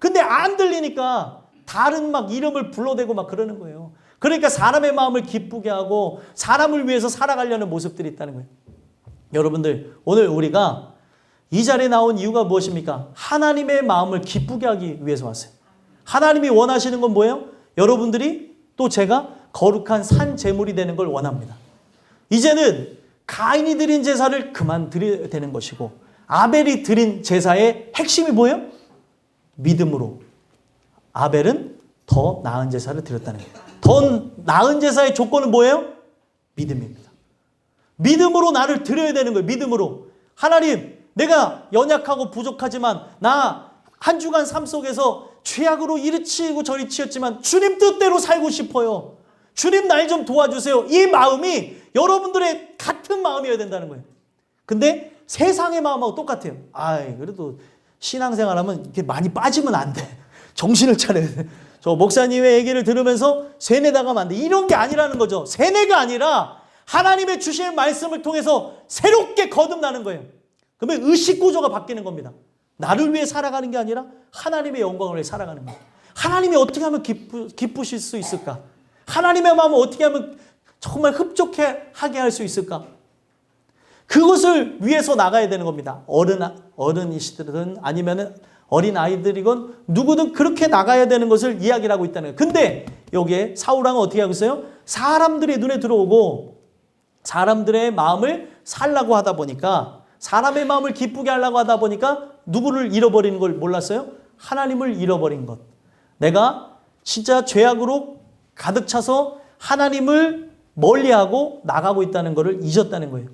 근데 안 들리니까 다른 막 이름을 불러대고 막 그러는 거예요. 그러니까 사람의 마음을 기쁘게 하고 사람을 위해서 살아가려는 모습들이 있다는 거예요. 여러분들, 오늘 우리가 이 자리에 나온 이유가 무엇입니까? 하나님의 마음을 기쁘게 하기 위해서 왔어요. 하나님이 원하시는 건 뭐예요? 여러분들이 또 제가 거룩한 산 제물이 되는 걸 원합니다. 이제는 가인이 드린 제사를 그만 드려야 되는 것이고, 아벨이 드린 제사의 핵심이 뭐예요? 믿음으로. 아벨은 더 나은 제사를 드렸다는 거예요. 더 나은 제사의 조건은 뭐예요? 믿음입니다. 믿음으로 나를 드려야 되는 거예요. 믿음으로. 하나님, 내가 연약하고 부족하지만 나 한 주간 삶 속에서 죄악으로 이리 치이고 저리 치였지만 주님 뜻대로 살고 싶어요. 주님 날 좀 도와주세요. 이 마음이 여러분들의 같은 마음이어야 된다는 거예요. 근데 세상의 마음하고 똑같아요. 그래도 신앙생활하면 이렇게 많이 빠지면 안 돼. 정신을 차려야 돼. 저 목사님의 얘기를 들으면서 세뇌당하면 안 돼. 이런 게 아니라는 거죠. 세뇌가 아니라 하나님의 주시는 말씀을 통해서 새롭게 거듭나는 거예요. 그러면 의식 구조가 바뀌는 겁니다. 나를 위해 살아가는 게 아니라 하나님의 영광을 위해 살아가는 거예요. 하나님이 어떻게 하면 기쁘실 수 있을까? 하나님의 마음을 어떻게 하면 정말 흡족하게 할 수 있을까? 그것을 위해서 나가야 되는 겁니다. 어른이시든 아니면 어린 아이들이건 누구든 그렇게 나가야 되는 것을 이야기를 하고 있다는 거예요. 근데 여기에 사울왕은 어떻게 하고 있어요? 사람들의 눈에 들어오고 사람들의 마음을 살라고 하다 보니까, 사람의 마음을 기쁘게 하려고 하다 보니까 누구를 잃어버리는 걸 몰랐어요? 하나님을 잃어버린 것. 내가 진짜 죄악으로 가득 차서 하나님을 멀리하고 나가고 있다는 것을 잊었다는 거예요.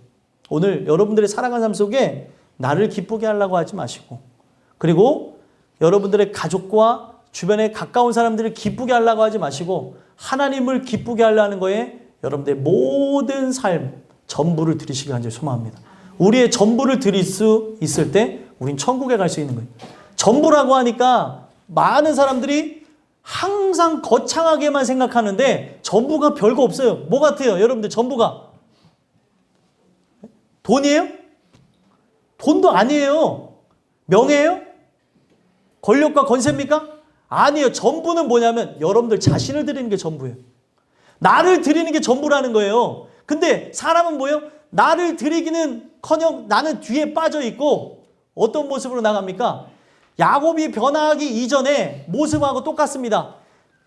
오늘 여러분들의 살아가는 삶 속에 나를 기쁘게 하려고 하지 마시고, 그리고 여러분들의 가족과 주변에 가까운 사람들을 기쁘게 하려고 하지 마시고 하나님을 기쁘게 하려는 거에 여러분들의 모든 삶 전부를 드리시기 간절히 소망합니다. 우리의 전부를 드릴 수 있을 때 우린 천국에 갈 수 있는 거예요. 전부라고 하니까 많은 사람들이 항상 거창하게만 생각하는데 전부가 별거 없어요. 뭐 같아요? 여러분들 전부가 돈이에요? 돈도 아니에요. 명예예요? 권력과 권세입니까? 아니에요. 전부는 뭐냐면 여러분들 자신을 드리는 게 전부예요. 나를 드리는 게 전부라는 거예요. 근데 사람은 뭐예요? 나를 드리기는커녕 나는 뒤에 빠져 있고 어떤 모습으로 나갑니까? 야곱이 변화하기 이전에 모습하고 똑같습니다.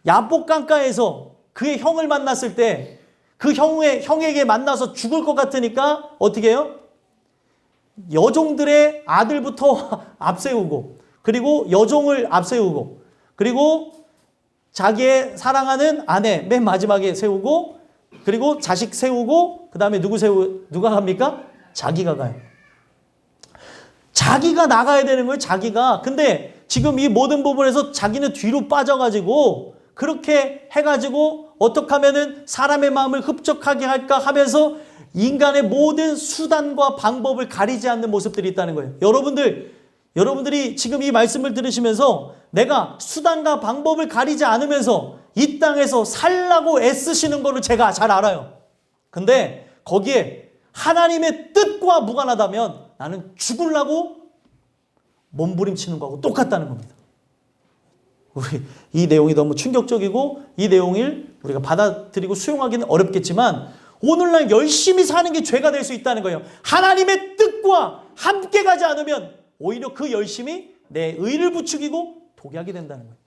야복 강가에서 그의 형을 만났을 때 그 형에게 만나서 죽을 것 같으니까 어떻게 해요? 여종들의 아들부터 앞세우고, 그리고 여종을 앞세우고, 그리고 자기의 사랑하는 아내 맨 마지막에 세우고, 그리고 자식 세우고, 그 다음에 누가 갑니까? 자기가 가요. 자기가 나가야 되는 거예요, 자기가. 근데 지금 이 모든 부분에서 자기는 뒤로 빠져가지고, 그렇게 해가지고, 어떻게 하면은 사람의 마음을 흡족하게 할까 하면서 인간의 모든 수단과 방법을 가리지 않는 모습들이 있다는 거예요. 여러분들이 지금 이 말씀을 들으시면서 내가 수단과 방법을 가리지 않으면서 이 땅에서 살라고 애쓰시는 거를 제가 잘 알아요. 근데 거기에 하나님의 뜻과 무관하다면 나는 죽으려고 몸부림치는 거하고 똑같다는 겁니다. 우리 이 내용이 너무 충격적이고 이 내용을 우리가 받아들이고 수용하기는 어렵겠지만 오늘날 열심히 사는 게 죄가 될 수 있다는 거예요. 하나님의 뜻과 함께 가지 않으면 오히려 그 열심이 내 의를 부추기고 독약이 된다는 거예요.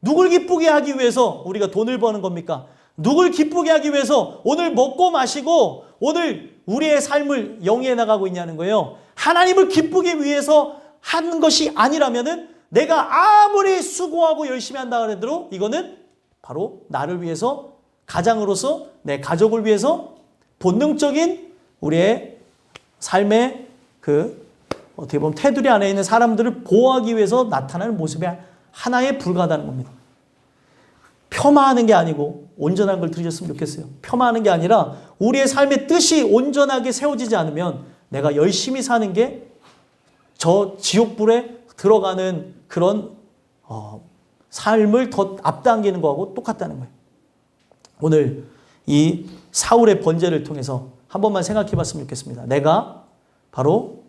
누굴 기쁘게 하기 위해서 우리가 돈을 버는 겁니까? 누굴 기쁘게 하기 위해서 오늘 먹고 마시고 오늘 우리의 삶을 영위해 나가고 있냐는 거예요. 하나님을 기쁘기 위해서 하는 것이 아니라면은 내가 아무리 수고하고 열심히 한다 그래도 이거는 바로 나를 위해서 가장으로서 내 가족을 위해서 본능적인 우리의 삶의 어떻게 보면 테두리 안에 있는 사람들을 보호하기 위해서 나타나는 모습이 하나에 불과하다는 겁니다. 폄하하는 게 아니고 온전한 걸 들으셨으면 좋겠어요. 폄하하는 게 아니라 우리의 삶의 뜻이 온전하게 세워지지 않으면 내가 열심히 사는 게 저 지옥불에 들어가는 그런 삶을 더 앞당기는 거하고 똑같다는 거예요. 오늘 이 사울의 번제를 통해서 한 번만 생각해 봤으면 좋겠습니다. 내가 바로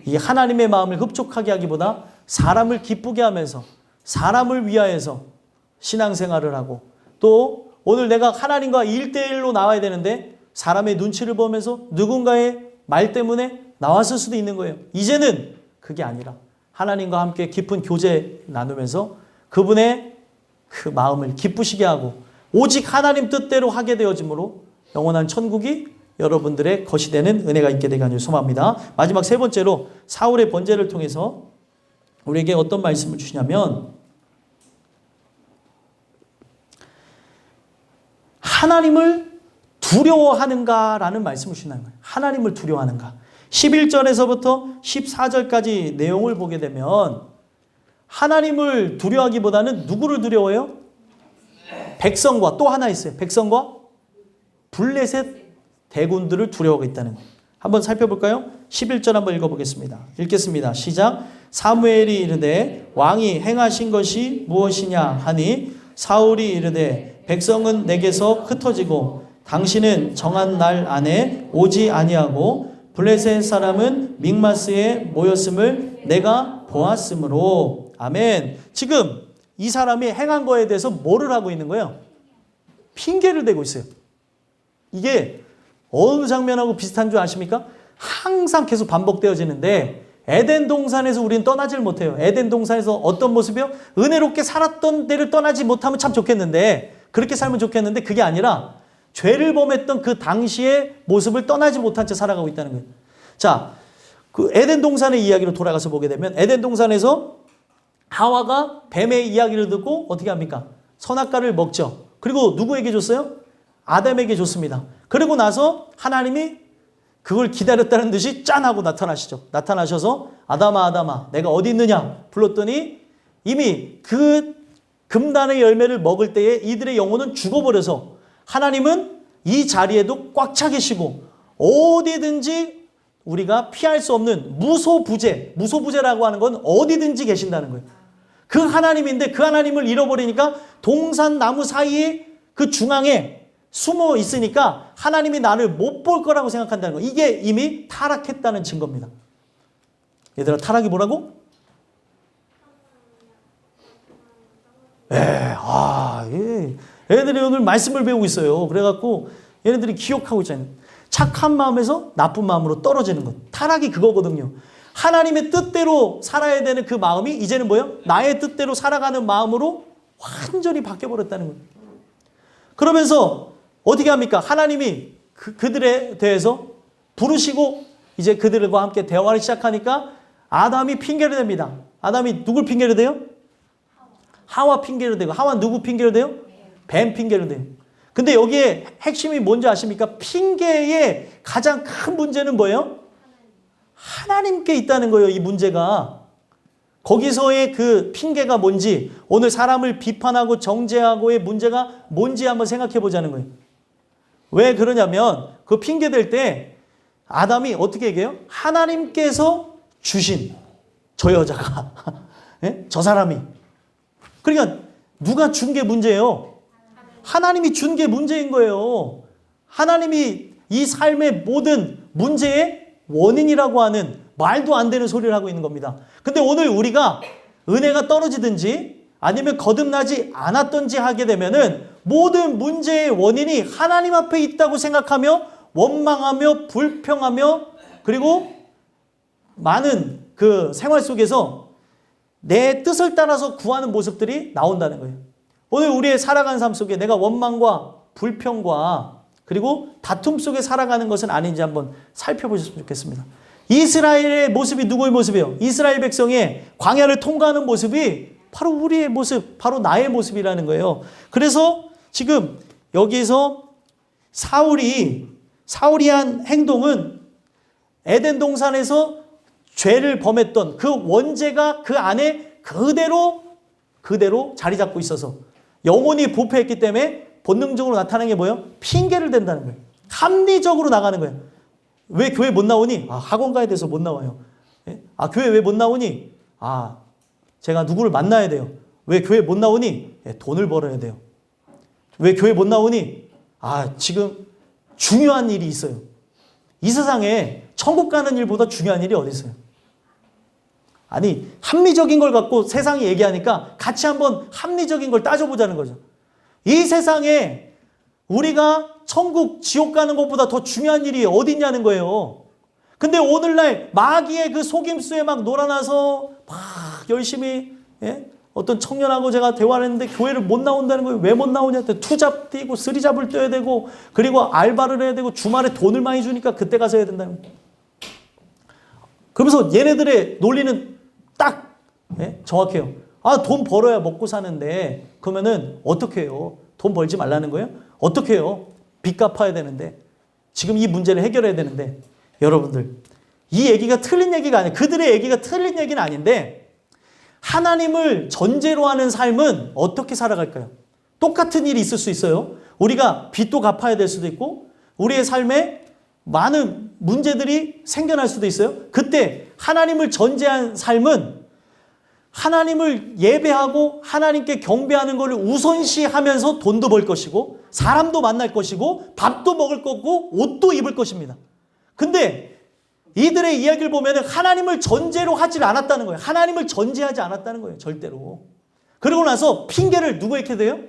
이 하나님의 마음을 흡족하게 하기보다 사람을 기쁘게 하면서 사람을 위하여서 신앙생활을 하고 또 오늘 내가 하나님과 1대1로 나와야 되는데 사람의 눈치를 보면서 누군가의 말 때문에 나왔을 수도 있는 거예요. 이제는 그게 아니라 하나님과 함께 깊은 교제 나누면서 그분의 그 마음을 기쁘시게 하고 오직 하나님 뜻대로 하게 되어지므로 영원한 천국이 여러분들의 것이 되는 은혜가 있게 되기 간절히 소망합니다. 마지막 세 번째로 사울의 번제를 통해서 우리에게 어떤 말씀을 주시냐면 하나님을 두려워하는가라는 말씀을 주시는 거예요. 하나님을 두려워하는가. 11절에서부터 14절까지 내용을 보게 되면 하나님을 두려워하기보다는 누구를 두려워해요? 백성과 또 하나 있어요. 백성과 블레셋 대군들을 두려워하고 있다는 거예요. 한번 살펴볼까요? 11절 한번 읽어보겠습니다. 읽겠습니다. 시작. 사무엘이 이르되 왕이 행하신 것이 무엇이냐 하니 사울이 이르되 백성은 내게서 흩어지고 당신은 정한 날 안에 오지 아니하고 블레셋 사람은 믹마스에 모였음을 내가 보았으므로. 아멘. 지금 이 사람이 행한 거에 대해서 뭐를 하고 있는 거예요? 핑계를 대고 있어요. 이게 어느 장면하고 비슷한 줄 아십니까? 항상 계속 반복되어지는데 에덴 동산에서 우리는 떠나질 못해요. 에덴 동산에서 어떤 모습이요? 은혜롭게 살았던 데를 떠나지 못하면 참 좋겠는데 그렇게 살면 좋겠는데 그게 아니라 죄를 범했던 그 당시의 모습을 떠나지 못한 채 살아가고 있다는 거예요. 자, 그 에덴 동산의 이야기로 돌아가서 보게 되면 에덴 동산에서 하와가 뱀의 이야기를 듣고 어떻게 합니까? 선악과를 먹죠. 그리고 누구에게 줬어요? 아담에게 줬습니다. 그리고 나서 하나님이 그걸 기다렸다는 듯이 짠 하고 나타나시죠. 나타나셔서 아담아 아담아 내가 어디 있느냐 불렀더니 이미 그 금단의 열매를 먹을 때에 이들의 영혼은 죽어버려서 하나님은 이 자리에도 꽉 차 계시고 어디든지 우리가 피할 수 없는 무소부재라고 하는 건 어디든지 계신다는 거예요. 그 하나님인데 그 하나님을 잃어버리니까 동산 나무 사이에 그 중앙에 숨어 있으니까 하나님이 나를 못 볼 거라고 생각한다는 거예요. 이게 이미 타락했다는 증거입니다. 얘들아 타락이 뭐라고? 얘네들이 오늘 말씀을 배우고 있어요. 그래갖고 얘네들이 기억하고 있잖아요. 착한 마음에서 나쁜 마음으로 떨어지는 것. 타락이 그거거든요. 하나님의 뜻대로 살아야 되는 그 마음이 이제는 뭐예요? 나의 뜻대로 살아가는 마음으로 완전히 바뀌어버렸다는 거예요. 그러면서 어떻게 합니까? 하나님이 그들에 대해서 부르시고 이제 그들과 함께 대화를 시작하니까 아담이 핑계를 댑니다. 아담이 누굴 핑계로 대요? 하와 핑계로 대고, 하와 누구 핑계로 대요? 뱀 핑계로 대요. 근데 여기에 핵심이 뭔지 아십니까? 핑계의 가장 큰 문제는 뭐예요? 하나님께 있다는 거예요, 이 문제가. 거기서의 그 핑계가 뭔지, 오늘 사람을 비판하고 정죄하고의 문제가 뭔지 한번 생각해 보자는 거예요. 왜 그러냐면 그 핑계 댈 때 아담이 어떻게 얘기해요? 하나님께서 주신 저 여자가 예? 저 사람이. 그러니까 누가 준 게 문제예요? 하나님이 준 게 문제인 거예요. 하나님이 이 삶의 모든 문제의 원인이라고 하는 말도 안 되는 소리를 하고 있는 겁니다. 근데 오늘 우리가 은혜가 떨어지든지 아니면 거듭나지 않았든지 하게 되면은 모든 문제의 원인이 하나님 앞에 있다고 생각하며 원망하며 불평하며 그리고 많은 그 생활 속에서 내 뜻을 따라서 구하는 모습들이 나온다는 거예요. 오늘 우리의 살아가는 삶 속에 내가 원망과 불평과 그리고 다툼 속에 살아가는 것은 아닌지 한번 살펴보셨으면 좋겠습니다. 이스라엘의 모습이 누구의 모습이에요? 이스라엘 백성의 광야를 통과하는 모습이 바로 우리의 모습, 바로 나의 모습이라는 거예요. 그래서 지금 여기서 사울이 한 행동은 에덴 동산에서 죄를 범했던 그 원죄가 그 안에 그대로 자리 잡고 있어서 영혼이 부패했기 때문에 본능적으로 나타나는 게 뭐예요? 핑계를 댄다는 거예요. 합리적으로 나가는 거예요. 왜 교회 못 나오니? 학원 가야 돼서 못 나와요. 교회 왜 못 나오니? 제가 누구를 만나야 돼요. 왜 교회 못 나오니? 돈을 벌어야 돼요. 왜 교회 못 나오니? 지금 중요한 일이 있어요. 이 세상에 천국 가는 일보다 중요한 일이 어디 있어요? 아니, 합리적인 걸 갖고 세상이 얘기하니까 같이 한번 합리적인 걸 따져보자는 거죠. 이 세상에 우리가 천국, 지옥 가는 것보다 더 중요한 일이 어디 있냐는 거예요. 근데 오늘날 마귀의 그 속임수에 막 놀아나서 막 열심히 어떤 청년하고 제가 대화를 했는데 교회를 못 나온다는 거예요. 왜 못 나오냐? 투잡 뛰고 쓰리잡을 뛰어야 되고 그리고 알바를 해야 되고 주말에 돈을 많이 주니까 그때 가서 해야 된다는 거예요. 그러면서 얘네들의 논리는 딱 정확해요. 돈 벌어야 먹고 사는데 그러면은 어떻게 해요? 돈 벌지 말라는 거예요? 어떻게 해요? 빚 갚아야 되는데 지금 이 문제를 해결해야 되는데 여러분들 이 얘기가 틀린 얘기가 아니에요. 그들의 얘기가 틀린 얘기는 아닌데 하나님을 전제로 하는 삶은 어떻게 살아갈까요? 똑같은 일이 있을 수 있어요. 우리가 빚도 갚아야 될 수도 있고 우리의 삶에 많은 문제들이 생겨날 수도 있어요. 그때 하나님을 전제한 삶은 하나님을 예배하고 하나님께 경배하는 것을 우선시하면서 돈도 벌 것이고 사람도 만날 것이고 밥도 먹을 거고 옷도 입을 것입니다. 근데 이들의 이야기를 보면 하나님을 전제로 하질 않았다는 거예요. 하나님을 전제하지 않았다는 거예요. 절대로. 그러고 나서 핑계를 누구에게 대요?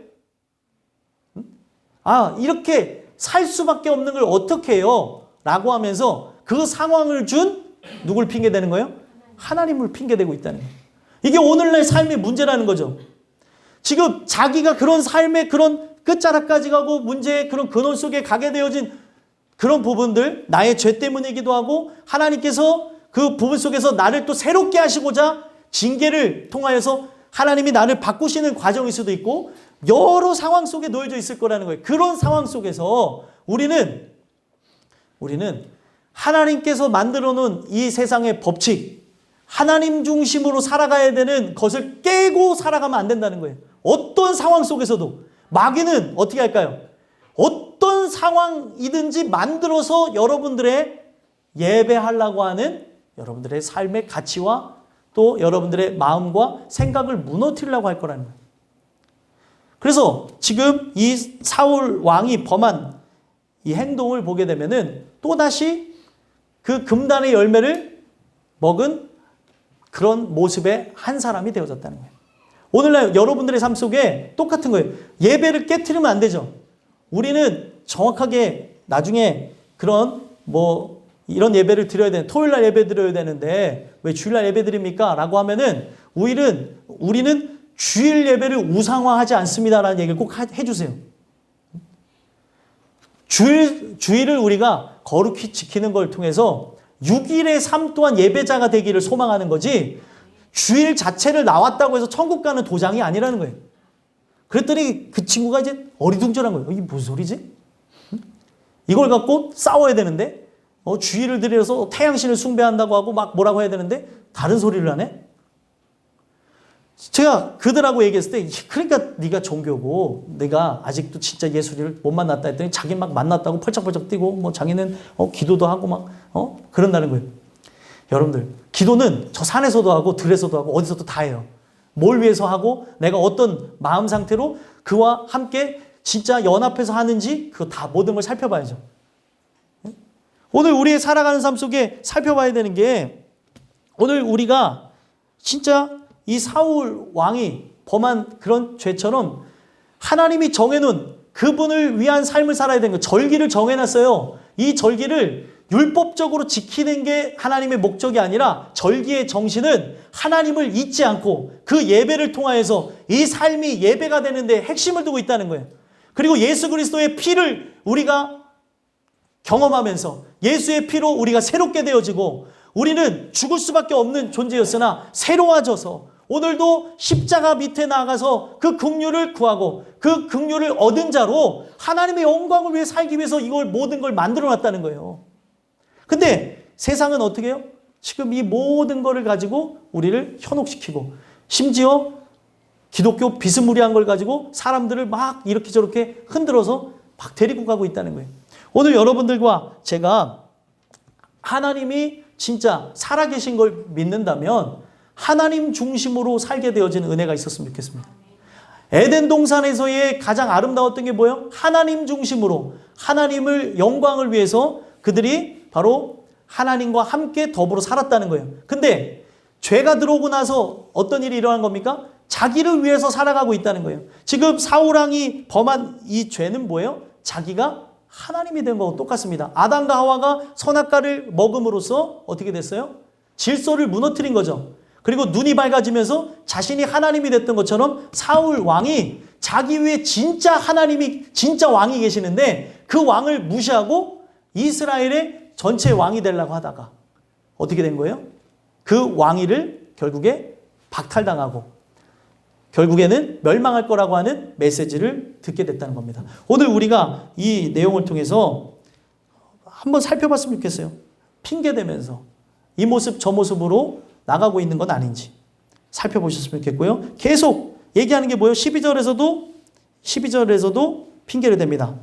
이렇게 살 수밖에 없는 걸 어떻게 해요? 라고 하면서 그 상황을 준 누굴 핑계대는 거예요? 하나님을 핑계대고 있다는 거예요. 이게 오늘날 삶의 문제라는 거죠. 지금 자기가 그런 삶의 그런 끝자락까지 가고 문제의 그런 근원 속에 가게 되어진 그런 부분들, 나의 죄 때문이기도 하고 하나님께서 그 부분 속에서 나를 또 새롭게 하시고자 징계를 통하여서 하나님이 나를 바꾸시는 과정일 수도 있고 여러 상황 속에 놓여져 있을 거라는 거예요. 그런 상황 속에서 우리는 하나님께서 만들어 놓은 이 세상의 법칙, 하나님 중심으로 살아가야 되는 것을 깨고 살아가면 안 된다는 거예요. 어떤 상황 속에서도. 마귀는 어떻게 할까요? 어떤 상황이든지 만들어서 여러분들의 예배하려고 하는 여러분들의 삶의 가치와 또 여러분들의 마음과 생각을 무너뜨리려고 할 거라는 거예요. 그래서 지금 이 사울 왕이 범한 이 행동을 보게 되면은 또다시 그 금단의 열매를 먹은 그런 모습의 한 사람이 되어졌다는 거예요. 오늘날 여러분들의 삶 속에 똑같은 거예요. 예배를 깨트리면 안 되죠. 우리는 정확하게 나중에 그런 이런 예배를 드려야 되는 토요일날 예배 드려야 되는데 왜 주일날 예배 드립니까? 라고 하면은 우리는 주일 예배를 우상화하지 않습니다라는 얘기를 꼭 해주세요. 주일을 우리가 거룩히 지키는 걸 통해서 6일의 삶 또한 예배자가 되기를 소망하는 거지 주일 자체를 나왔다고 해서 천국 가는 도장이 아니라는 거예요. 그랬더니 그 친구가 이제 어리둥절한 거예요. 이게 무슨 소리지? 이걸 갖고 싸워야 되는데 주일을 들여서 태양신을 숭배한다고 하고 막 뭐라고 해야 되는데 다른 소리를 하네? 제가 그들하고 얘기했을 때 그러니까 네가 종교고 내가 아직도 진짜 예수를 못 만났다 했더니 자기 막 만났다고 펄쩍펄쩍 뛰고 뭐 자기는 기도도 하고 막 그런다는 거예요. 여러분들 기도는 저 산에서도 하고 들에서도 하고 어디서도 다 해요. 뭘 위해서 하고 내가 어떤 마음 상태로 그와 함께 진짜 연합해서 하는지 그거 다 모든 걸 살펴봐야죠. 오늘 우리의 살아가는 삶 속에 살펴봐야 되는 게 오늘 우리가 진짜 이 사울 왕이 범한 그런 죄처럼 하나님이 정해놓은 그분을 위한 삶을 살아야 되는 거예요. 절기를 정해놨어요. 이 절기를 율법적으로 지키는 게 하나님의 목적이 아니라 절기의 정신은 하나님을 잊지 않고 그 예배를 통하여서 이 삶이 예배가 되는데 핵심을 두고 있다는 거예요. 그리고 예수 그리스도의 피를 우리가 경험하면서 예수의 피로 우리가 새롭게 되어지고 우리는 죽을 수밖에 없는 존재였으나 새로워져서 오늘도 십자가 밑에 나가서 그 긍휼을 구하고 그 긍휼을 얻은 자로 하나님의 영광을 위해 살기 위해서 이걸 모든 걸 만들어 놨다는 거예요. 근데 세상은 어떻게 해요? 지금 이 모든 거를 가지고 우리를 현혹시키고 심지어 기독교 비스무리한 걸 가지고 사람들을 막 이렇게 저렇게 흔들어서 막 데리고 가고 있다는 거예요. 오늘 여러분들과 제가 하나님이 진짜 살아계신 걸 믿는다면 하나님 중심으로 살게 되어지는 은혜가 있었으면 좋겠습니다. 에덴 동산에서의 가장 아름다웠던 게 뭐예요? 하나님 중심으로 하나님을 영광을 위해서 그들이 바로 하나님과 함께 더불어 살았다는 거예요. 근데 죄가 들어오고 나서 어떤 일이 일어난 겁니까? 자기를 위해서 살아가고 있다는 거예요. 지금 사울왕이 범한 이 죄는 뭐예요? 자기가 하나님이 된 거하고 똑같습니다. 아담과 하와가 선악과를 먹음으로써 어떻게 됐어요? 질서를 무너뜨린 거죠. 그리고 눈이 밝아지면서 자신이 하나님이 됐던 것처럼 사울 왕이 자기 위에 진짜 하나님이 진짜 왕이 계시는데 그 왕을 무시하고 이스라엘의 전체 왕이 되려고 하다가 어떻게 된 거예요? 그 왕위를 결국에 박탈당하고 결국에는 멸망할 거라고 하는 메시지를 듣게 됐다는 겁니다. 오늘 우리가 이 내용을 통해서 한번 살펴봤으면 좋겠어요. 핑계대면서 이 모습 저 모습으로 나가고 있는 건 아닌지 살펴보셨으면 좋겠고요. 계속 얘기하는 게 뭐예요? 12절에서도 핑계를 댑니다.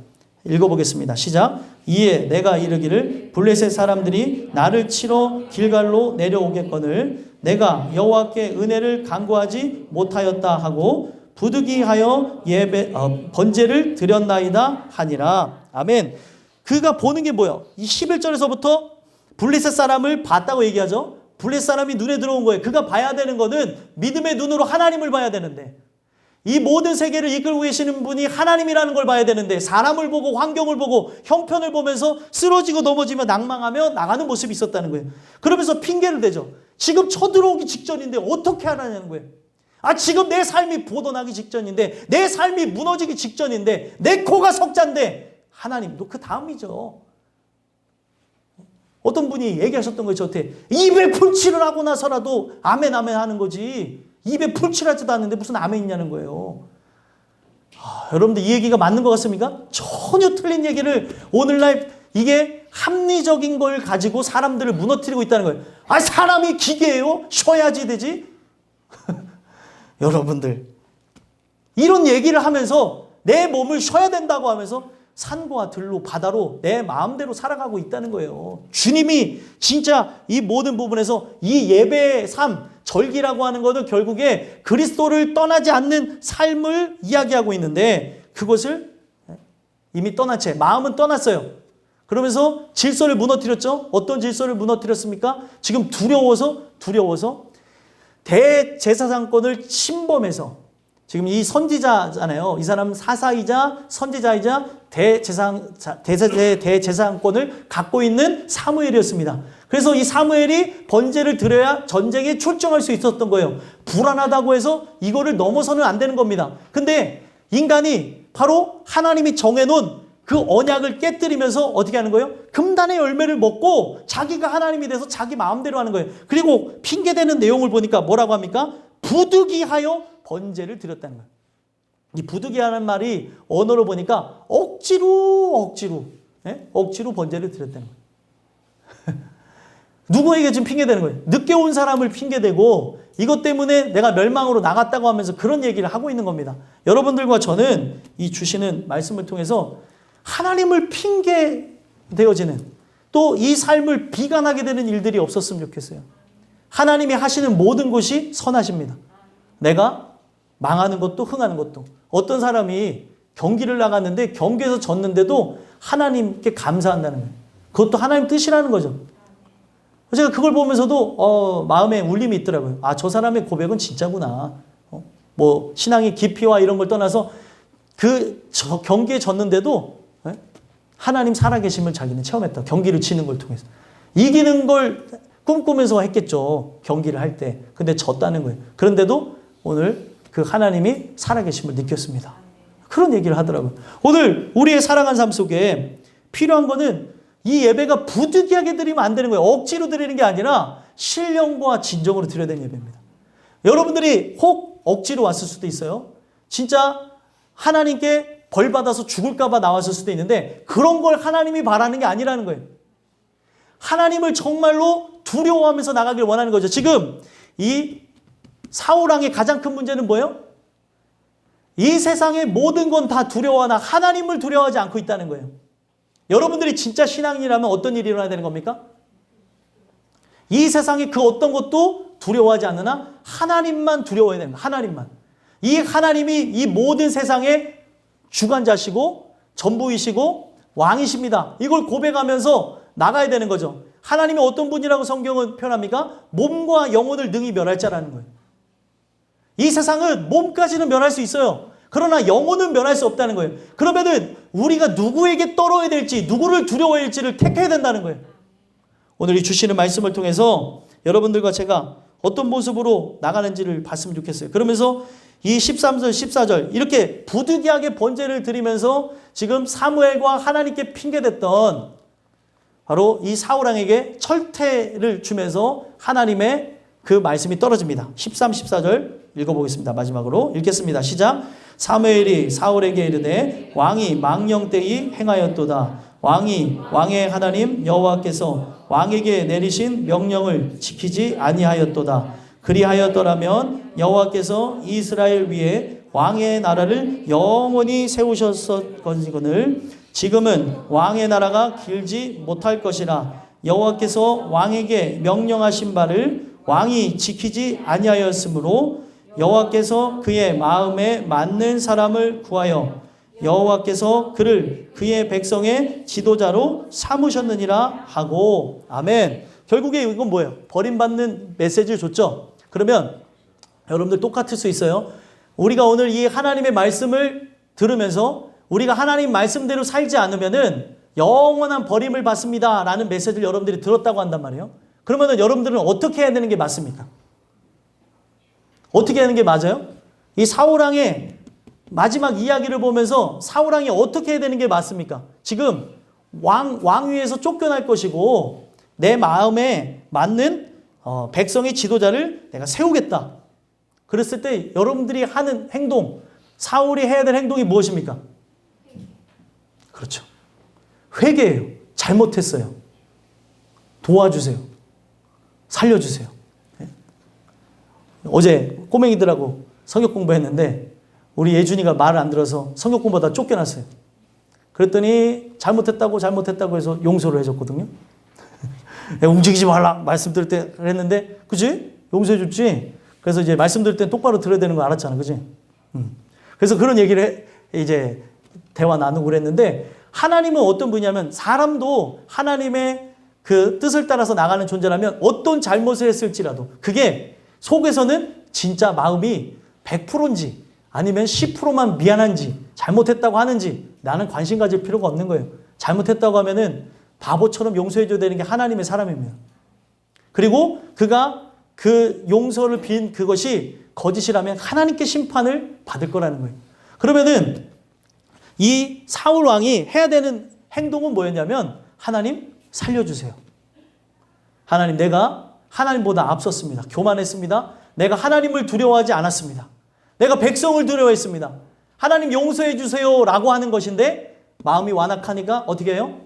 읽어보겠습니다. 시작. 이에 내가 이르기를 블레셋 사람들이 나를 치러 길갈로 내려오겠거늘 내가 여호와께 은혜를 간구하지 못하였다 하고 부득이하여 번제를 드렸나이다 하니라. 아멘. 그가 보는 게 뭐예요? 이 11절에서부터 블레셋 사람을 봤다고 얘기하죠. 블레셋 사람이 눈에 들어온 거예요. 그가 봐야 되는 거는 믿음의 눈으로 하나님을 봐야 되는데 이 모든 세계를 이끌고 계시는 분이 하나님이라는 걸 봐야 되는데 사람을 보고 환경을 보고 형편을 보면서 쓰러지고 넘어지며 낭망하며 나가는 모습이 있었다는 거예요. 그러면서 핑계를 대죠. 지금 쳐들어오기 직전인데 어떻게 하라는 거예요. 지금 내 삶이 보도나기 직전인데 내 삶이 무너지기 직전인데 내 코가 석잔데 하나님도 그 다음이죠. 어떤 분이 얘기하셨던 거예요. 저한테 입에 풀칠을 하고 나서라도 아멘 아멘 하는 거지 입에 풀칠하지도 않는데 무슨 아멘이냐는 거예요. 여러분들 이 얘기가 맞는 것 같습니까? 전혀 틀린 얘기를 오늘날 이게 합리적인 걸 가지고 사람들을 무너뜨리고 있다는 거예요. 사람이 기계예요? 쉬어야지 되지? 여러분들 이런 얘기를 하면서 내 몸을 쉬어야 된다고 하면서 산과 들로 바다로 내 마음대로 살아가고 있다는 거예요. 주님이 진짜 이 모든 부분에서 이 예배의 삶, 절기라고 하는 것은 결국에 그리스도를 떠나지 않는 삶을 이야기하고 있는데 그것을 이미 떠난 채 마음은 떠났어요. 그러면서 질서를 무너뜨렸죠. 어떤 질서를 무너뜨렸습니까? 지금 두려워서 대제사장권을 침범해서 지금 이 선지자잖아요. 이 사람은 사사이자 선지자이자 대제사장권을 갖고 있는 사무엘이었습니다. 그래서 이 사무엘이 번제를 드려야 전쟁에 출정할 수 있었던 거예요. 불안하다고 해서 이거를 넘어서는 안 되는 겁니다. 근데 인간이 바로 하나님이 정해놓은 그 언약을 깨뜨리면서 어떻게 하는 거예요? 금단의 열매를 먹고 자기가 하나님이 돼서 자기 마음대로 하는 거예요. 그리고 핑계대는 내용을 보니까 뭐라고 합니까? 부득이하여 번제를 드렸다는 거예요. 이 부득이하는 말이 언어로 보니까 억지로 번제를 드렸다는 거예요. 누구에게 지금 핑계대는 거예요? 늦게 온 사람을 핑계대고 이것 때문에 내가 멸망으로 나갔다고 하면서 그런 얘기를 하고 있는 겁니다. 여러분들과 저는 이 주시는 말씀을 통해서 하나님을 핑계대어지는 또 이 삶을 비관하게 되는 일들이 없었으면 좋겠어요. 하나님이 하시는 모든 것이 선하십니다. 내가 망하는 것도 흥하는 것도. 어떤 사람이 경기를 나갔는데 경기에서 졌는데도 하나님께 감사한다는 거예요. 그것도 하나님 뜻이라는 거죠. 제가 그걸 보면서도 마음에 울림이 있더라고요. 아, 저 사람의 고백은 진짜구나. 뭐 신앙의 깊이와 이런 걸 떠나서 경기에 졌는데도 하나님 살아계심을 자기는 체험했다. 경기를 치는 걸 통해서. 이기는 걸 꿈꾸면서 했겠죠. 경기를 할 때. 근데 졌다는 거예요. 그런데도 오늘 그 하나님이 살아계심을 느꼈습니다. 그런 얘기를 하더라고요. 오늘 우리의 살아간 삶 속에 필요한 거는 이 예배가 부득이하게 드리면 안 되는 거예요. 억지로 드리는 게 아니라 신령과 진정으로 드려야 되는 예배입니다. 여러분들이 혹 억지로 왔을 수도 있어요. 진짜 하나님께 벌 받아서 죽을까 봐 나왔을 수도 있는데 그런 걸 하나님이 바라는 게 아니라는 거예요. 하나님을 정말로 두려워하면서 나가길 원하는 거죠. 지금 이 사울왕의 가장 큰 문제는 뭐예요? 이 세상의 모든 건 다 두려워하나 하나님을 두려워하지 않고 있다는 거예요. 여러분들이 진짜 신앙인이라면 어떤 일이 일어나야 되는 겁니까? 이 세상의 그 어떤 것도 두려워하지 않으나 하나님만 두려워해야 됩니다. 하나님만. 이 하나님이 이 모든 세상의 주관자시고 전부이시고 왕이십니다. 이걸 고백하면서 나가야 되는 거죠. 하나님이 어떤 분이라고 성경은 표현합니까? 몸과 영혼을 능히 멸할 자라는 거예요. 이 세상은 몸까지는 멸할 수 있어요. 그러나 영혼은 멸할 수 없다는 거예요. 그러면은 우리가 누구에게 떨어야 될지, 누구를 두려워해야 할지를 택해야 된다는 거예요. 오늘 이 주시는 말씀을 통해서 여러분들과 제가 어떤 모습으로 나가는지를 봤으면 좋겠어요. 그러면서 이 13절, 14절 이렇게 부득이하게 번제를 드리면서 지금 사무엘과 하나님께 핑계댔던 바로 이 사울왕에게 철퇴를 주면서 하나님의 그 말씀이 떨어집니다. 13, 14절 읽어보겠습니다. 마지막으로 읽겠습니다. 시작. 사무엘이 사울에게 이르되 왕이 망령되이 행하였도다. 왕의 하나님 여호와께서 왕에게 내리신 명령을 지키지 아니하였도다. 그리하였더라면 여호와께서 이스라엘 위에 왕의 나라를 영원히 세우셨거늘 지금은 왕의 나라가 길지 못할 것이라. 여호와께서 왕에게 명령하신 바를 왕이 지키지 아니하였으므로 여호와께서 그의 마음에 맞는 사람을 구하여 여호와께서 그를 그의 백성의 지도자로 삼으셨느니라 하고. 아멘. 결국에 이건 뭐예요? 버림받는 메시지를 줬죠. 그러면 여러분들 똑같을 수 있어요. 우리가 오늘 이 하나님의 말씀을 들으면서 우리가 하나님 말씀대로 살지 않으면은 영원한 버림을 받습니다 라는 메시지를 여러분들이 들었다고 한단 말이에요. 그러면은 여러분들은 어떻게 해야 되는 게 맞습니까? 어떻게 하는 게 맞아요? 이 사울왕의 마지막 이야기를 보면서 사울왕이 어떻게 해야 되는 게 맞습니까? 지금 왕위에서 쫓겨날 것이고 내 마음에 맞는 백성의 지도자를 내가 세우겠다. 그랬을 때 여러분들이 하는 행동, 사울이 해야 될 행동이 무엇입니까? 그렇죠. 회개해요. 잘못했어요. 도와주세요. 살려주세요. 어제 꼬맹이들하고 성역 공부했는데 우리 예준이가 말을 안 들어서 성역 공부하다 쫓겨났어요. 그랬더니 잘못했다고 해서 용서를 해줬거든요. 움직이지 말라 말씀 들을 때 그랬는데 그치? 용서해 줬지? 그래서 이제 말씀 들을 때 똑바로 들어야 되는 거 알았잖아. 그치? 그래서 그런 얘기를 이제 대화 나누고 그랬는데 하나님은 어떤 분이냐면 사람도 하나님의 그 뜻을 따라서 나가는 존재라면 어떤 잘못을 했을지라도 그게 속에서는 진짜 마음이 100%인지 아니면 10%만 미안한지 잘못했다고 하는지 나는 관심 가질 필요가 없는 거예요. 잘못했다고 하면은 바보처럼 용서해줘야 되는 게 하나님의 사람입니다. 그리고 그가 그 용서를 빈 그것이 거짓이라면 하나님께 심판을 받을 거라는 거예요. 그러면은 이 사울 왕이 해야 되는 행동은 뭐였냐면 하나님 살려주세요. 하나님, 내가 하나님보다 앞섰습니다. 교만했습니다. 내가 하나님을 두려워하지 않았습니다. 내가 백성을 두려워했습니다. 하나님 용서해 주세요 라고 하는 것인데 마음이 완악하니까 어떻게 해요?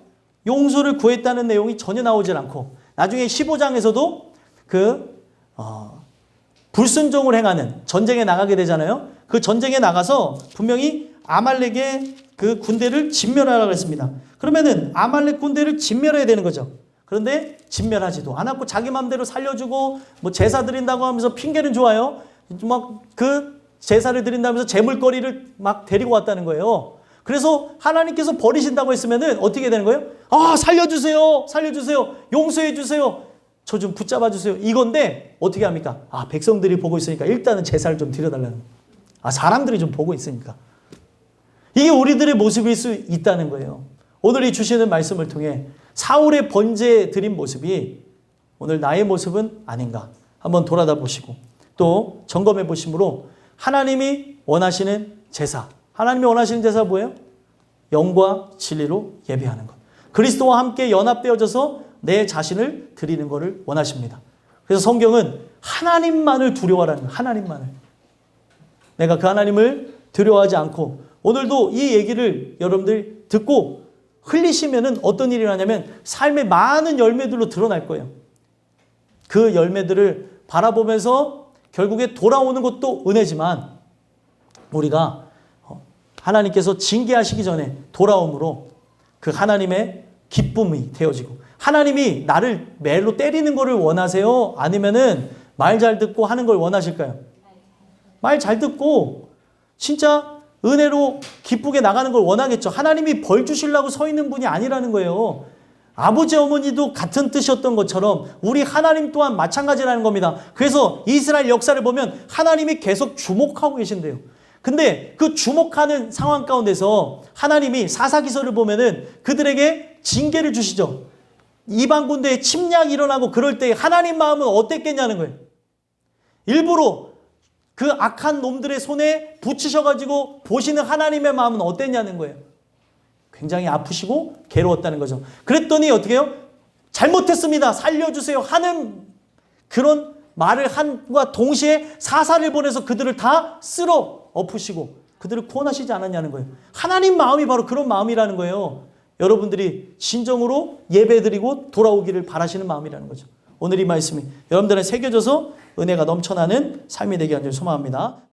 용서를 구했다는 내용이 전혀 나오질 않고 나중에 15장에서도 불순종을 행하는 전쟁에 나가게 되잖아요. 그 전쟁에 나가서 분명히 아말렉의 그 군대를 진멸하라고 했습니다. 그러면은 아말렉 군대를 진멸해야 되는 거죠. 그런데 진멸하지도 않았고 자기 마음대로 살려주고 뭐 제사 드린다고 하면서 핑계는 좋아요. 막 그 제사를 드린다면서 제물거리를 막 데리고 왔다는 거예요. 그래서 하나님께서 버리신다고 했으면은 어떻게 되는 거예요? 아, 살려주세요. 살려주세요. 용서해주세요. 저 좀 붙잡아 주세요. 이건데 어떻게 합니까? 아, 백성들이 보고 있으니까 일단은 제사를 좀 드려달라는 거예요. 아, 사람들이 좀 보고 있으니까. 이게 우리들의 모습일 수 있다는 거예요. 오늘 이 주시는 말씀을 통해 사울의 번제 드린 모습이 오늘 나의 모습은 아닌가 한번 돌아다 보시고 또 점검해 보심으로 하나님이 원하시는 제사, 하나님이 원하시는 제사가 뭐예요? 영과 진리로 예배하는 것. 그리스도와 함께 연합되어져서 내 자신을 드리는 것을 원하십니다. 그래서 성경은 하나님만을 두려워하라는 거예요. 하나님만을. 내가 그 하나님을 두려워하지 않고 오늘도 이 얘기를 여러분들 듣고 흘리시면은 어떤 일이 나냐면 삶의 많은 열매들로 드러날 거예요. 그 열매들을 바라보면서 결국에 돌아오는 것도 은혜지만 우리가 하나님께서 징계하시기 전에 돌아옴으로 그 하나님의 기쁨이 되어지고 하나님이 나를 매로 때리는 것을 원하세요? 아니면은 말 잘 듣고 하는 걸 원하실까요? 말 잘 듣고 진짜 은혜로 기쁘게 나가는 걸 원하겠죠. 하나님이 벌 주시려고 서 있는 분이 아니라는 거예요. 아버지 어머니도 같은 뜻이었던 것처럼 우리 하나님 또한 마찬가지라는 겁니다. 그래서 이스라엘 역사를 보면 하나님이 계속 주목하고 계신대요. 근데 그 주목하는 상황 가운데서 하나님이 사사기서를 보면은 그들에게 징계를 주시죠. 이방 군대에 침략이 일어나고 그럴 때 하나님 마음은 어땠겠냐는 거예요. 일부러 그 악한 놈들의 손에 붙이셔가지고 보시는 하나님의 마음은 어땠냐는 거예요. 굉장히 아프시고 괴로웠다는 거죠. 그랬더니 어떻게 해요? 잘못했습니다. 살려주세요 하는 그런 말을 한과 동시에 사사를 보내서 그들을 다 쓸어 엎으시고 그들을 구원하시지 않았냐는 거예요. 하나님 마음이 바로 그런 마음이라는 거예요. 여러분들이 진정으로 예배드리고 돌아오기를 바라시는 마음이라는 거죠. 오늘 이 말씀이 여러분들의 새겨져서 은혜가 넘쳐나는 삶이 되게 하기를 소망합니다.